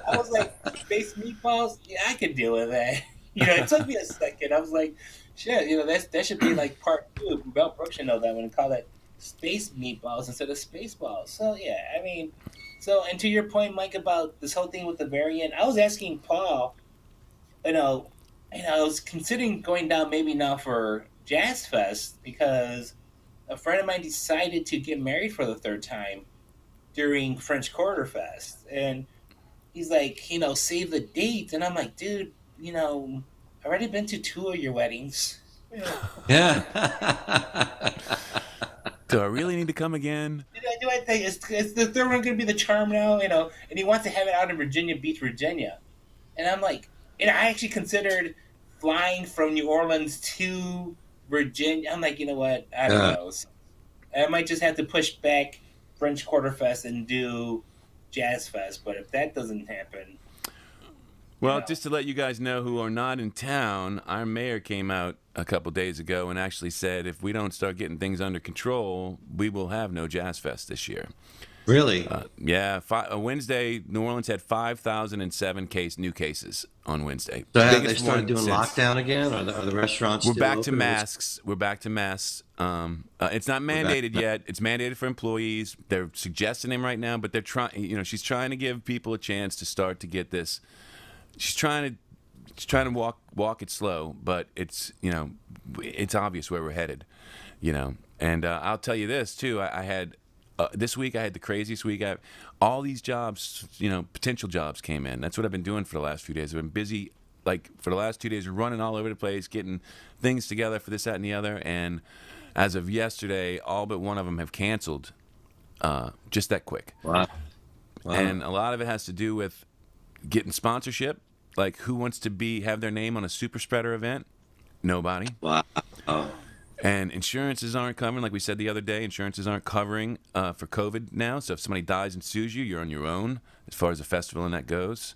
was like, space meatballs? Yeah, I could deal with that. It took me a second. I was like, shit, that should be like part 2. Mel Brooks should know that one and call it space meatballs instead of space balls. So, yeah, I mean, So, and to your point, Mike, about this whole thing with the variant, I was asking Paul, you know, I was considering going down maybe now for Jazz Fest because a friend of mine decided to get married for the third time during French Quarter Fest, and he's like, save the date, and I'm like, dude, I've already been to two of your weddings. Yeah. Yeah. Do I really need to come again? Do I think it's the third one going to be the charm now? And he wants to have it out in Virginia Beach, Virginia, and I'm like, and I actually considered flying from New Orleans to Virginia. I'm like, you know what? I don't know. So I might just have to push back French Quarter Fest and do Jazz Fest. But if that doesn't happen, Well, just to let you guys know who are not in town, our mayor came out a couple days ago and actually said if we don't start getting things under control, we will have no Jazz Fest this year. Really? Wednesday, New Orleans had 5,007 new cases on Wednesday. So have they Biggest started one doing since- lockdown again? Are the restaurants We're still back to open? masks. We're back to masks. It's not mandated yet. It's mandated for employees. They're suggesting them right now, but they're trying. She's trying to give people a chance to start to get this. She's trying to walk it slow, but it's it's obvious where we're headed. And I'll tell you this too. I had this week I had the craziest week. All these jobs, potential jobs came in. That's what I've been doing for the last few days. I've been busy, like for the last 2 days, running all over the place, getting things together for this, that, and the other. And as of yesterday, all but one of them have canceled. Just that quick. Wow. And a lot of it has to do with getting sponsorship. Like, who wants to have their name on a super spreader event? Nobody. Wow. And insurances aren't covering, like we said the other day, insurances aren't covering for COVID now. So if somebody dies and sues you, you're on your own as far as a festival and that goes.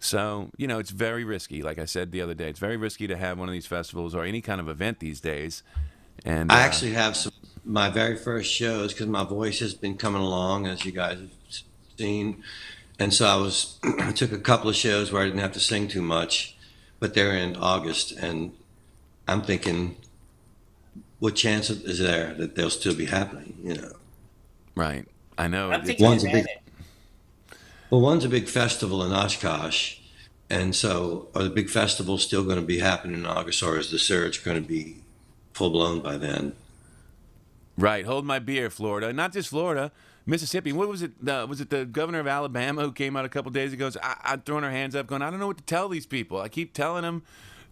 So, it's very risky. Like I said the other day, it's very risky to have one of these festivals or any kind of event these days. And I actually have my very first shows because my voice has been coming along, as you guys have seen. And so I took a couple of shows where I didn't have to sing too much, but they're in August. And I'm thinking, what chance is there that they'll still be happening, Right. I know. I'm thinking One's a big festival in Oshkosh. And so are the big festivals still going to be happening in August, or is the surge going to be full blown by then? Right. Hold my beer, Florida. Not just Florida. Mississippi. What was it? Was it the governor of Alabama who came out a couple days ago? I'm throwing her hands up going, I don't know what to tell these people. I keep telling them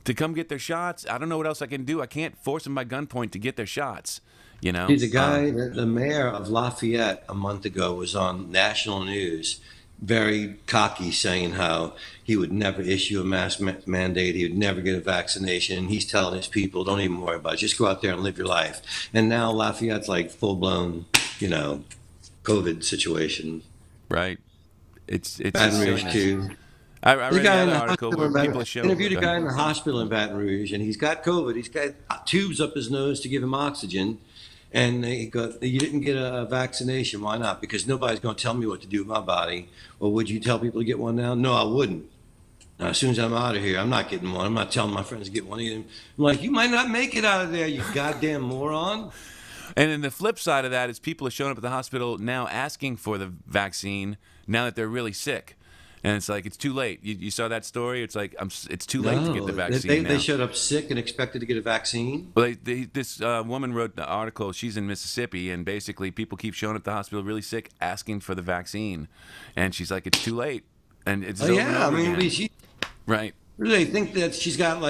to come get their shots. I don't know what else I can do. I can't force them by gunpoint to get their shots. He's a guy, the mayor of Lafayette a month ago was on national news, very cocky, saying how he would never issue a mask mandate. He would never get a vaccination. And he's telling his people, don't even worry about it. Just go out there and live your life. And now Lafayette's like full blown, COVID situation. Right. It's Baton Rouge silliness. too. I read The guy in another the article hospital where in people are Baton, showing. interviewed a guy in the hospital in Baton Rouge, and he's got COVID. He's got tubes up his nose to give him oxygen, and he go, "You didn't get a vaccination. Why not? Because nobody's going to tell me what to do with my body. Well, would you tell people to get one now? No, I wouldn't. Now, as soon as I'm out of here, I'm not getting one. I'm not telling my friends to get one either. I'm like, you might not make it out of there, you goddamn moron." And then the flip side of that is people are showing up at the hospital now asking for the vaccine now that they're really sick. And it's like, it's too late. You saw that story? It's like, it's too late to get the vaccine now. They showed up sick and expected to get a vaccine? Well, this woman wrote the article. She's in Mississippi, and basically people keep showing up at the hospital really sick asking for the vaccine. And she's like, it's too late. And it's over and over again. Right. Really think that she's got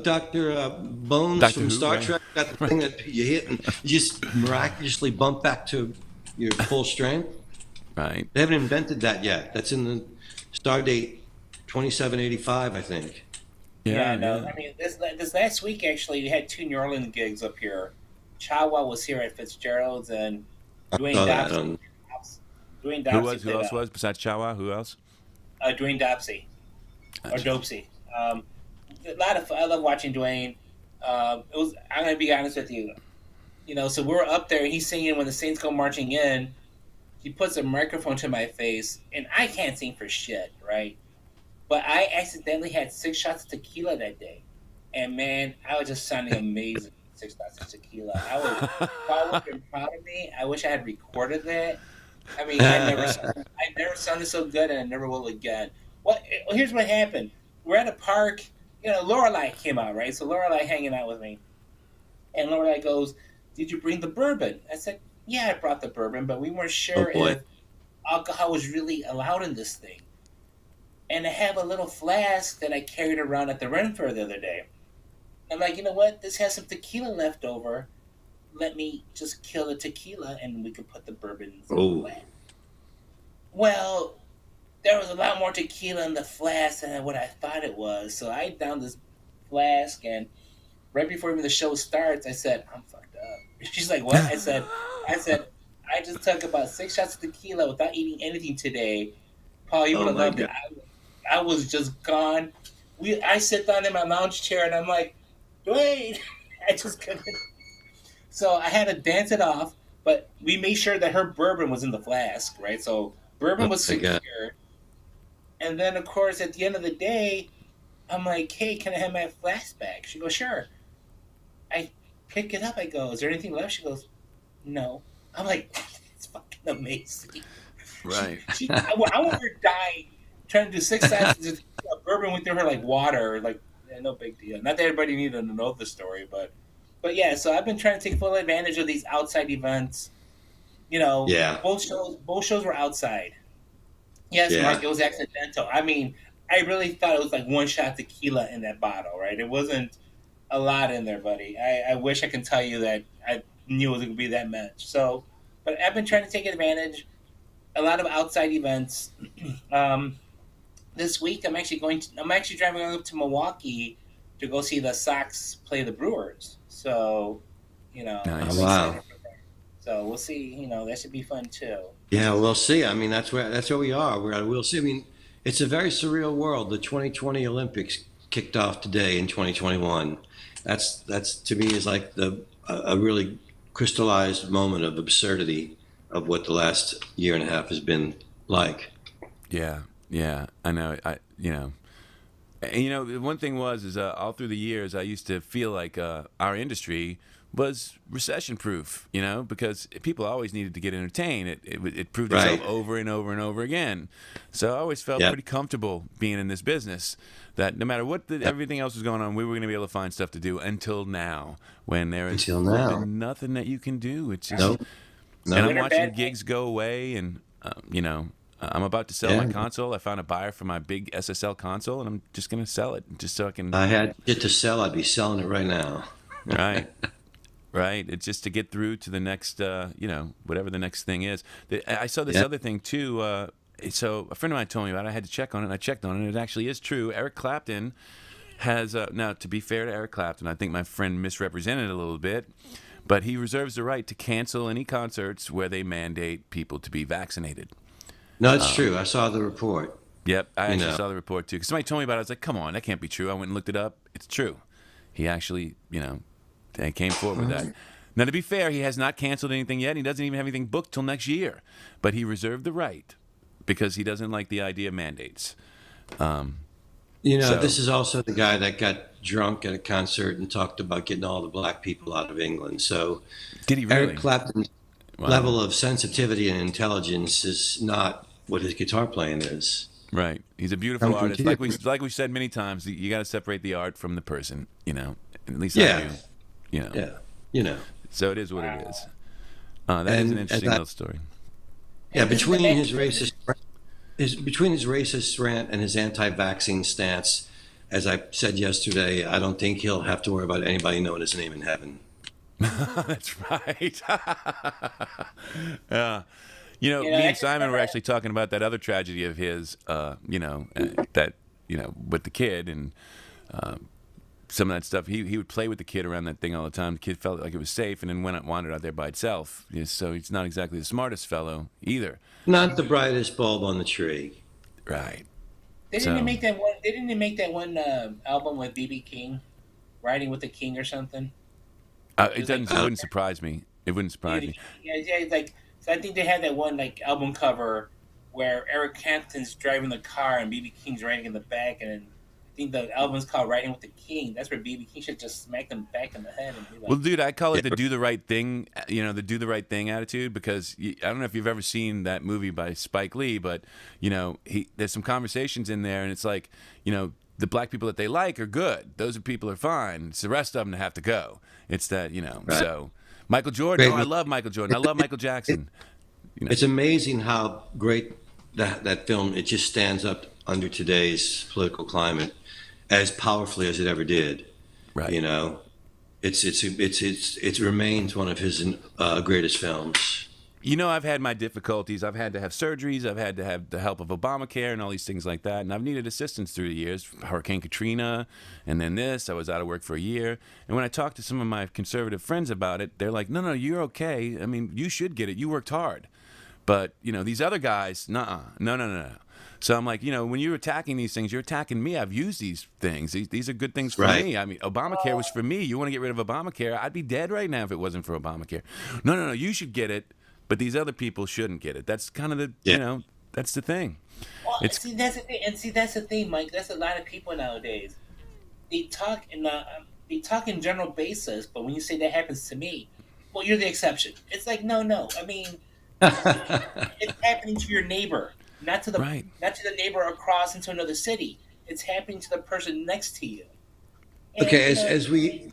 Dr. Bones Doctor from Who, Star right? Trek, got the thing that you hit and you just miraculously bump back to your full strength. Right. They haven't invented that yet. That's in the Stardate 2785, I think. Yeah, no. I mean, this last week actually, we had two New Orleans gigs up here. Chawa was here at Fitzgerald's, and Dwayne Dobson. Dwayne Dobson. Who else was besides Chawa? Who else? Dwayne Dobson or Dopsy. A lot of fun. I love watching Dwayne. I'm gonna be honest with you. So we're up there, and he's singing "When the Saints Go Marching In." He puts a microphone to my face, and I can't sing for shit, right? But I accidentally had 6 shots of tequila that day, and man, I was just sounding amazing. 6 shots of tequila. Paul would have been proud of me. I wish I had recorded that. I mean, I never sounded so good, and I never will again. Here's what happened. We're at a park. Lorelai came out, right? So Lorelai hanging out with me, and Lorelai goes, "Did you bring the bourbon?" I said, "Yeah, I brought the bourbon, but we weren't Oh sure boy. if alcohol was really allowed in this thing." And I have a little flask that I carried around at the rent fair the other day. I'm like, you know what? This has some tequila left over. Let me just kill the tequila, and we can put the bourbons in the Oh. flask. Well, there was a lot more tequila in the flask than what I thought it was. So I downed this flask, and right before even the show starts, I said, "I'm fucked up." She's like, "What?" I said, "I just took about 6 shots of tequila without eating anything today. Paul, you would Oh have my loved God. it. I was just gone. I sit down in my lounge chair, and I'm like, Dwayne, I just couldn't. So I had to dance it off, but we made sure that her bourbon was in the flask, right? So Oh bourbon was my God. secure. And then, of course, at the end of the day, I'm like, "Hey, can I have my flask back?" She goes, "Sure." I pick it up. I go, "Is there anything left?" She goes, "No." I'm like, "It's fucking amazing." She, Right. she, I want her dying trying to do 6 shots of bourbon within her like water, like no big deal. Not that everybody needed to know the story, but yeah. So I've been trying to take full advantage of these outside events. Yeah. Both shows were outside. Yes, Mark, Yeah. it was accidental. I mean, I really thought it was like one shot tequila in that bottle, right? It wasn't a lot in there, buddy. I wish I could tell you that I knew it was going to be that much. So, but I've been trying to take advantage. A lot of outside events. Um, this week, I'm actually driving up to Milwaukee to go see the Sox play the Brewers. So, I'm Oh, Nice. wow. excited for that. So we'll see. That should be fun too. Yeah, we'll see. I mean, that's where we are. We'll see. I mean, it's a very surreal world. The 2020 Olympics kicked off today in 2021. That's to me is like a really crystallized moment of absurdity of what the last year and a half has been like. Yeah. Yeah. I know. And, the one thing is all through the years, I used to feel like our industry was recession proof, because people always needed to get entertained. It proved itself Right. over and over and over again. So I always felt Yeah. pretty comfortable being in this business that no matter what Yeah. everything else was going on, we were going to be able to find stuff to do until now when there is Until now. flipping nothing that you can do. It's just, Nope. and Nope. I'm Good or watching bad? gigs go away and, I'm about to sell my Yeah. console. I found a buyer for my big SSL console, and I'm just going to sell it just so I can. I had shit to sell. I'd be selling it right now. Right, right. It's just to get through to the next, whatever the next thing is. I saw this Yeah. other thing too. So a friend of mine told me about it. I had to check on it, and I checked on it, and it actually is true. Eric Clapton has, now, to be fair to Eric Clapton, I think my friend misrepresented it a little bit, but he reserves the right to cancel any concerts where they mandate people to be vaccinated. No, it's true. I saw the report. Yep, I You actually know. saw the report too. Because somebody told me about it. I was like, come on, that can't be true. I went and looked it up. It's true. He actually, they came forward with that. Now, to be fair, he has not canceled anything yet. He doesn't even have anything booked till next year. But he reserved the right because he doesn't like the idea of mandates. So, This is also the guy that got drunk at a concert and talked about getting all the black people out of England. So did he Eric really? Clapton's Wow. level of sensitivity and intelligence is not what his guitar playing is. Right. He's a beautiful Come from artist. two Like we different. like we said many times, you got to separate the art from the person. At least I Yeah, do. You know. yeah, you know, So it is what it is. That is an and interesting that, little story. yeah, And this is the next. between his racist rant and his anti-vaccine stance, as I said yesterday, I don't think he'll have to worry about anybody knowing his name in heaven. That's right. Yeah. Me I and just Simon want were to. actually talking about that other tragedy of his, that, with the kid and some of that stuff. He would play with the kid around that thing all the time. The kid felt like it was safe and then wandered out there by itself. So he's not exactly the smartest fellow either. Not the brightest bulb on the tree. Right. Didn't he So make that one? Didn't he make that one album with BB King, Riding with the King or something? It it was like doesn't. It wouldn't surprise me. It wouldn't surprise me. yeah, like so. I think they had that one like album cover where Eric Clapton's driving the car and BB King's riding in the back, and then think the album's called "Riding with the King." That's where BB King should just smack him back in the head and be like, Well, dude, I call Yeah. it the do the right thing, the do the right thing attitude, because I don't know if you've ever seen that movie by Spike Lee, but, there's some conversations in there, and it's like, the black people that they like are good. Those people are fine. It's the rest of them that have to go. It's that, Right. so Michael Jordan, Great. I love Michael Jordan. I love Michael Jackson. It's amazing how great that film, it just stands up under today's political climate as powerfully as it ever did. Right. You know, it remains one of his greatest films. I've had my difficulties. I've had to have surgeries. I've had to have the help of Obamacare and all these things like that. And I've needed assistance through the years. Hurricane Katrina, and then this. I was out of work for a year. And when I talked to some of my conservative friends about it, they're like, no, you're okay. I mean, you should get it. You worked hard. But, these other guys, no. So I'm like, when you're attacking these things, you're attacking me. I've used these things. These are good things for Right. me. I mean, Obamacare was for me. You want to get rid of Obamacare? I'd be dead right now if it wasn't for Obamacare. No. You should get it, but these other people shouldn't get it. That's kind of the, that's the thing. well, It's that's the thing, and that's the thing, Mike. That's a lot of people nowadays. They talk in general basis, but when you say that happens to me, well, you're the exception. It's like no. I mean, it's happening to your neighbor, not to the Right. not to the neighbor across into another city. It's happening to the person next to you. And, Okay, as we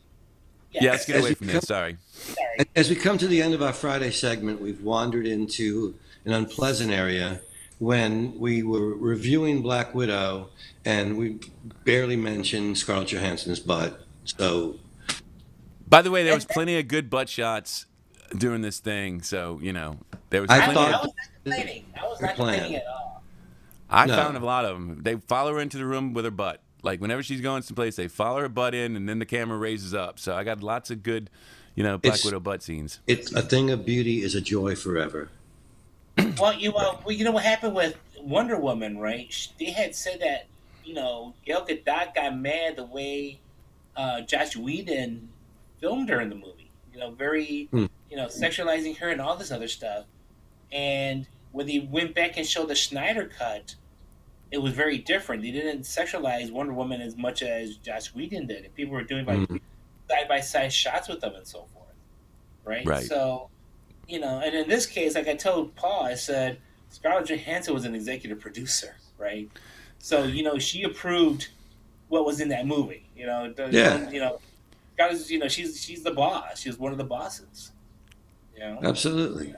yeah, let's get as away we from come- this. Sorry. sorry. as we come to the end of our Friday segment, we've wandered into an unpleasant area when we were reviewing Black Widow, and we barely mentioned Scarlett Johansson's butt. So By the way, there was plenty of good butt shots during this thing. So, there was I plenty thought- I of, was not complaining. I was Her not plan. complaining at all. I No. found a lot of them. They follow her into the room with her butt. Like, whenever she's going someplace, they follow her butt in, and then the camera raises up. So I got lots of good, Black It's- Widow butt scenes. it's a thing of beauty is a joy forever. Well, you know what happened with Wonder Woman, right? They had said that Gal Gadot got mad the way Josh Whedon filmed her in the movie. Very sexualizing her and all this other stuff. And when they went back and showed the Snyder cut, it was very different. They didn't sexualize Wonder Woman as much as Josh Whedon did. And people were doing like side by side shots with them and so forth, right? Right. So, and in this case, like I told Paul, I said Scarlett Johansson was an executive producer, right? So she approved what was in that movie. Yeah. Scarlett, she's the boss. She was one of the bosses. Absolutely.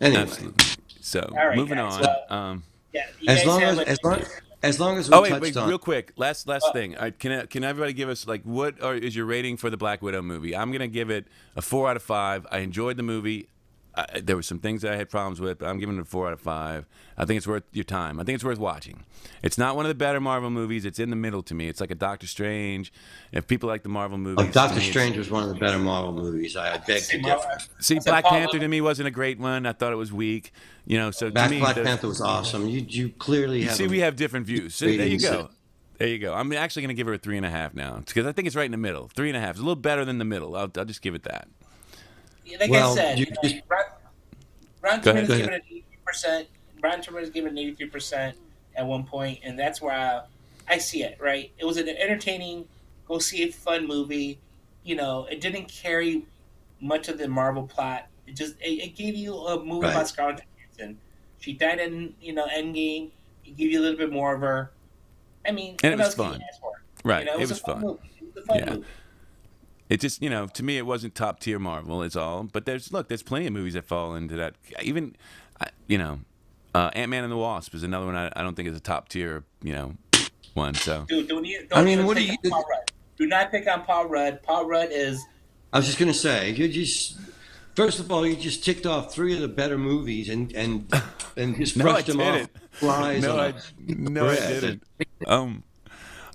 Anyway, Absolutely. So, All right, moving guys, on. well, Yeah. you as guys long have, as like- as long as we Oh wait, touched on real quick, last thing. Can everybody give us like is your rating for the Black Widow movie? I'm gonna give it a 4 out of 5. I enjoyed the movie. There were some things that I had problems with, but I'm giving it a 4 out of 5. I think it's worth your time. I think it's worth watching. It's not one of the better Marvel movies. It's in the middle to me. It's like a Doctor Strange. If people like the Marvel movies, to Doctor me, it's- Strange was one of the better Marvel movies. I beg to differ. See, I said Black Paul- Panther to me wasn't a great one. I thought it was weak. So to me, Black Panther was awesome. You clearly have. see, we have different views. So there you ratings. go. There you go. I'm actually going to give her a 3.5 now because I think it's right in the middle. 3.5 is a little better than the middle. I'll just give it that. Like Well, I said, you just- Rotten Go ahead. Tomatoes given it 83%. Rotten Tomatoes given it 83% at one point, and that's where I see it. Right, it was an entertaining, go see a fun movie. It didn't carry much of the Marvel plot. It gave you a movie Right. about Scarlett Johansson. She died in Endgame. It gave you a little bit more of her. I mean, And it what was else can fun. you ask for? Right, It it was was a fun fun. movie. It was a fun Yeah. movie. It just, to me, it wasn't top tier Marvel. Is all. But there's plenty of movies that fall into that. Even, Ant-Man and the Wasp is another one. I don't think is a top tier, one. So Dude, what do you? Paul Rudd. Do not pick on Paul Rudd. Paul Rudd is I was just gonna say, first of all, you just ticked off 3 of the better movies and just No, I brushed them off. didn't. Flies no, on I bread. didn't.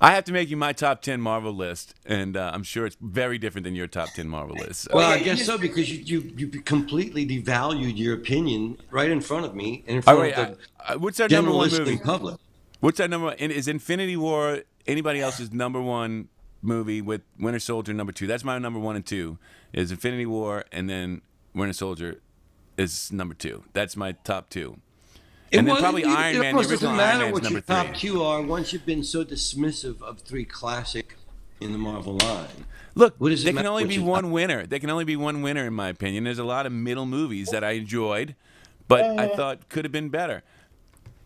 I have to make you my top 10 Marvel list, and I'm sure it's very different than your top 10 Marvel list. So. Well, I Okay, guess you so because you completely devalued your opinion right in front of me and in All front right, of what's our the number general one listening movie? public. What's our number one? And is Infinity War anybody else's number one movie with Winter Soldier number 2? That's my number 1 and 2. Is Infinity War, and then Winter Soldier is number 2. That's my top 2. And then probably Iron It Man, the almost original doesn't Iron matter Man's what number your top 3. two are once you've been so dismissive of 3 classic in the Marvel line. Look, What does it there matter can only what be your one top? winner. There can only be one winner, in my opinion. There's a lot of middle movies that I enjoyed, but I thought could have been better.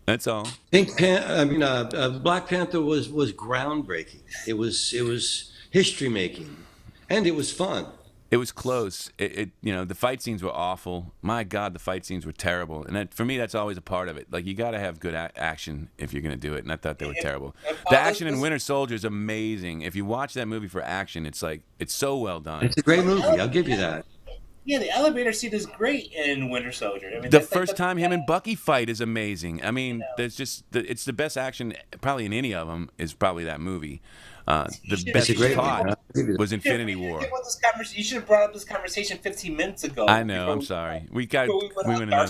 That's all. Black Panther was groundbreaking. It was history making, and it was fun. It was close. The fight scenes were awful. My God, the fight scenes were terrible. And for me, that's always a part of it. Like, you got to have good action if you're going to do it. And I thought they were terrible. The action in Winter Soldier is amazing. If you watch that movie for action, it's so well done. It's a great movie. I'll give you that. Yeah, the elevator scene is great in Winter Soldier. I mean, The first time him and Bucky fight is amazing. I mean, there's it's the best action probably in any of them is probably that movie. The best part was Infinity War. You should have brought up this conversation 15 minutes ago. I know. I'm sorry. We went in. Yeah.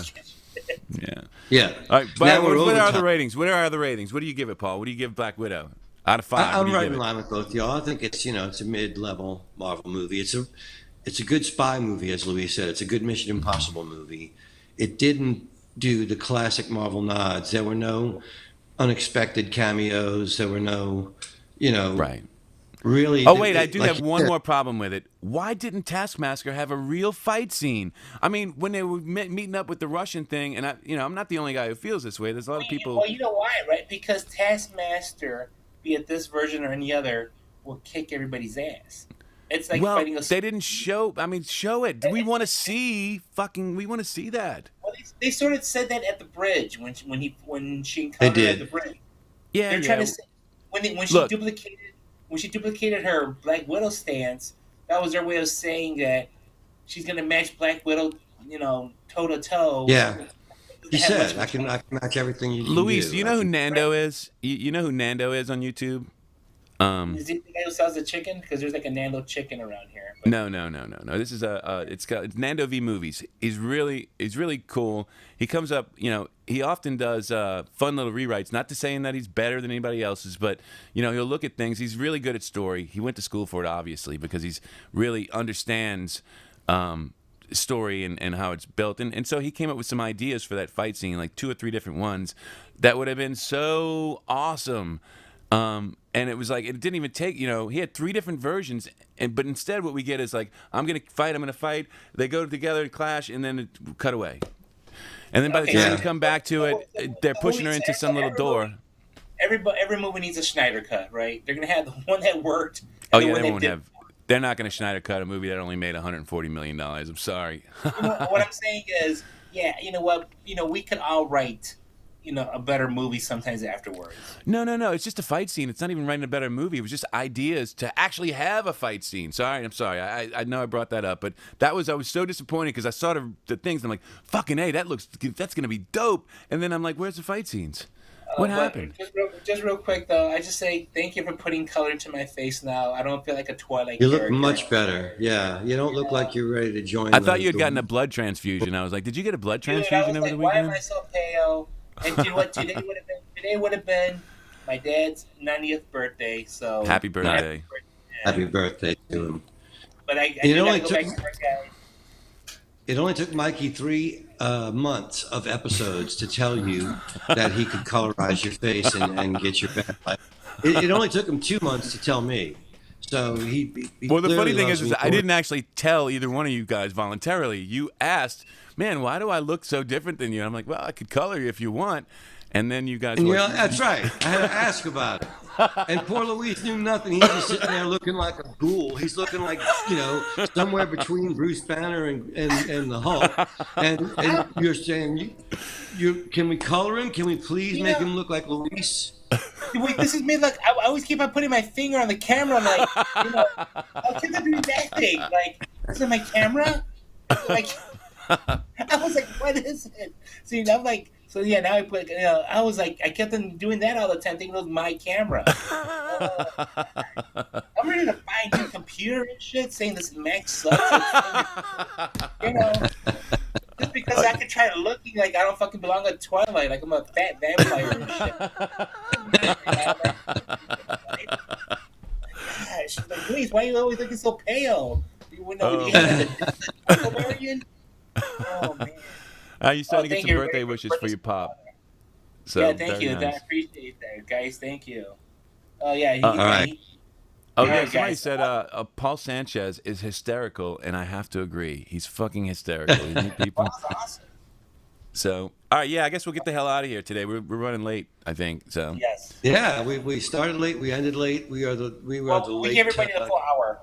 Yeah. All right. But Now we're what are over the ratings? What are the ratings? What do you give it, Paul? What do you give Black Widow? Out of 5. I'm right in line with both y'all. I think it's a mid-level Marvel movie. It's a good spy movie, as Luis said. It's a good Mission Impossible movie. It didn't do the classic Marvel nods. There were no unexpected cameos. There were no, Right. really. Oh, wait, I do have one more problem with it. Why didn't Taskmaster have a real fight scene? I mean, when they were meeting up with the Russian thing, and I'm not the only guy who feels this way. There's a lot of people. Well, you know why, right? Because Taskmaster, be it this version or any other, will kick everybody's ass. It's like fighting a. They didn't show. I mean, show it. We want to see We want to see that. Well, they sort of said that at the bridge when she encountered her at the bridge. Yeah, they're trying to say when she duplicated her Black Widow stance. That was their way of saying that she's going to match Black Widow, toe to toe. Yeah. He said, "I can match everything you." Luis, do you know who Nando is? You know who Nando is on YouTube? Is he the guy who sells the chicken? Because there's like a Nando chicken around here. But... No. This is it's Nando V Movies. He's really cool. He comes up, he often does fun little rewrites. Not to saying that he's better than anybody else's, but he'll look at things. He's really good at story. He went to school for it, obviously, because he's really understands story and how it's built. And so he came up with some ideas for that fight scene, like 2 or 3 different ones that would have been so awesome. And it was like, it didn't even take, he had 3 different versions, but instead what we get is like, I'm going to fight, they go together and clash, and then it cut away. And then by the time you come back to it, they're pushing her into some little door. Every movie needs a Schneider cut, right? They're going to have the one that worked. Oh, yeah, they won't have. They're not going to Schneider cut a movie that only made $140 million. I'm sorry. What I'm saying is, yeah, you know what? We could all write a better movie sometimes afterwards. No. It's just a fight scene. It's not even writing a better movie. It was just ideas to actually have a fight scene. I'm sorry. I know I brought that up, but I was so disappointed because I saw the things. And I'm like, fucking A, that's going to be dope. And then I'm like, where's the fight scenes? What happened? Just real quick, though, I just say thank you for putting color to my face now. I don't feel like a Twilight You character. look much better. Yeah, you don't look like you're ready to join. I thought you had gotten a blood transfusion. I was like, did you get a blood transfusion over the weekend? Why am I so pale? And you know what? Today would have been my dad's 90th birthday. So happy birthday! Happy birthday to him. But I gotta go back to my guy. It only took Mikey 3 months of episodes to tell you that he could colorize your face and get your bad. It only took him 2 months to tell me. So he well, the funny thing is I didn't actually tell either one of you guys voluntarily. You asked, man, why do I look so different than you? And I'm like, well, I could color you if you want. And then you guys were like, that's right. I had to ask about it. And poor Luis knew nothing. He's just sitting there looking like a ghoul. He's looking like, somewhere between Bruce Banner and the Hulk. And you're saying, can we color him? Can we please make him look like Luis? Wait, this is me. Like I always keep on putting my finger on the camera. I'm like, I keep on doing that thing. Like, is it my camera? Like, I was like, what is it? See, I'm like, so yeah. Now I put, I was like, I kept on doing that all the time, thinking it was my camera. I'm ready to buy a new computer and shit, saying this Mac sucks. Just because I could try looking like I don't fucking belong at Twilight, like I'm a fat vampire and shit. Gosh, like, Luis, why are you always looking so pale? You wouldn't know you starting to get some birthday wishes for your pop. So yeah, thank very you. I nice. appreciate that, guys. Thank you. Oh yeah, All right. Oh All yeah, right, somebody guys. said Paul Sanchez is hysterical, and I have to agree. He's fucking hysterical, isn't he, Well, people? that's awesome. So, all right, yeah, I guess we'll get the hell out of here today. We're running late, I think. So, Yes. Yeah, we started late, we ended late. We were the Well, we give late. everybody the full hour.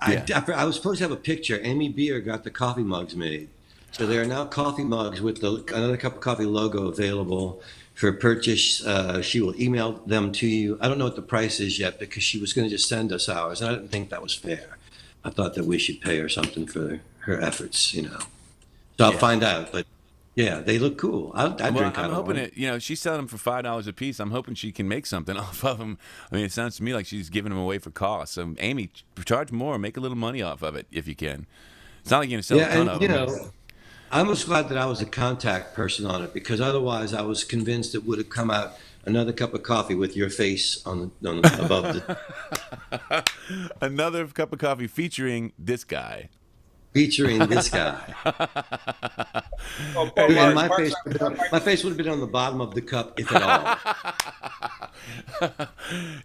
Yeah. I was supposed to have a picture. Amy Beer got the coffee mugs made, so there are now coffee mugs with the Another Cup of Coffee logo available for purchase. She will email them to you. I don't know what the price is yet because she was going to just send us ours, and I didn't think that was fair. I thought that we should pay her something for her efforts, you know. So I'll Yeah. find out, but yeah, they look cool. I well, drink out I'm of hoping one. it. You know, she's selling them for $5 a piece. I'm hoping she can make something off of them. I mean, it sounds to me like she's giving them away for cost. So, Amy, charge more, make a little money off of it if you can. It's not like you're gonna sell a Yeah, ton and of you them. know, I was glad that I was a contact person on it because otherwise I was convinced it would have come out Another Cup of Coffee with your face above the Another cup of coffee featuring this guy. featuring this guy. Oh, poor And Mark. my face would have been on the bottom of the cup, if at all.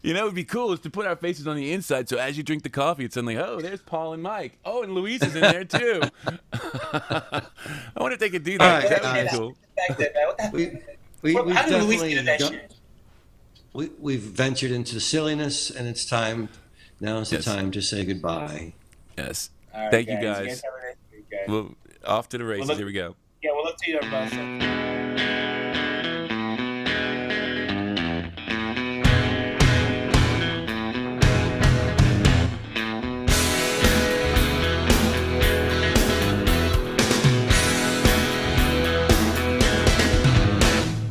You know, it would be cool is to put our faces on the inside. So as you drink the coffee, it's suddenly, oh, there's Paul and Mike. Oh, and Luis is in there too. I wonder if they could do that. All right, That would guys. be cool. Back then, man. What the- We've How did Luis definitely get in that done- shit? we've ventured into silliness, and it's time. Now is the Yes. time to say goodbye. Yes. All right, Thank you, You guys. guys have a nice week, guys. Well, off to the races. look- Here we go. Yeah, we'll look to you, everybody.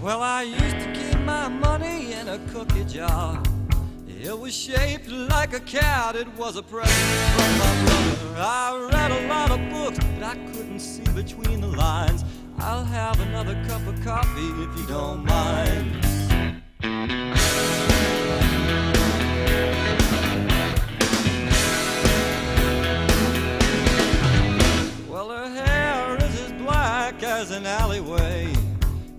Well, I used to keep my money in a cookie jar. It was shaped like a cat, it was a present from my brother. I read a lot of books, but I couldn't see between the lines. I'll have another cup of coffee if you don't mind. Well, her hair is as black as an alleyway,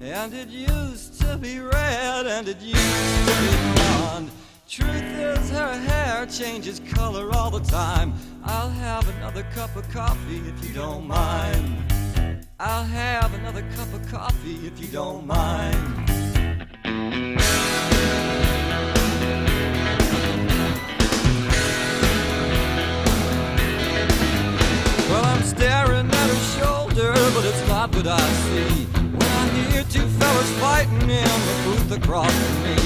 and it used to be red, and it used to be blonde. Truth is, her hair changes color all the time. I'll have another cup of coffee if you don't mind. I'll have another cup of coffee if you don't mind. Well, I'm staring at her shoulder, but it's not what I see when I hear two fellas fighting in the booth across from me.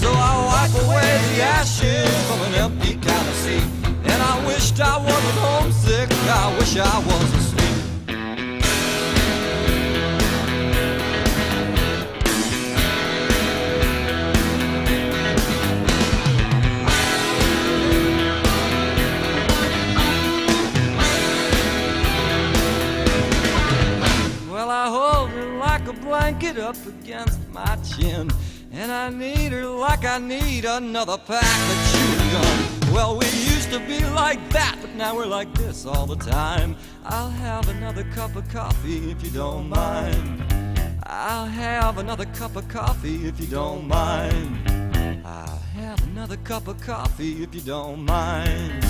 So I wipe away the ashes from an empty counter seat, and I wished I wasn't homesick, I wish I was asleep. Well, I hold her like a blanket up against my chin, and I need her like I need another pack of chewing gum. Well, we used to be like that, but now we're like this all the time. I'll have another cup of coffee if you don't mind. I'll have another cup of coffee if you don't mind. I'll have another cup of coffee if you don't mind.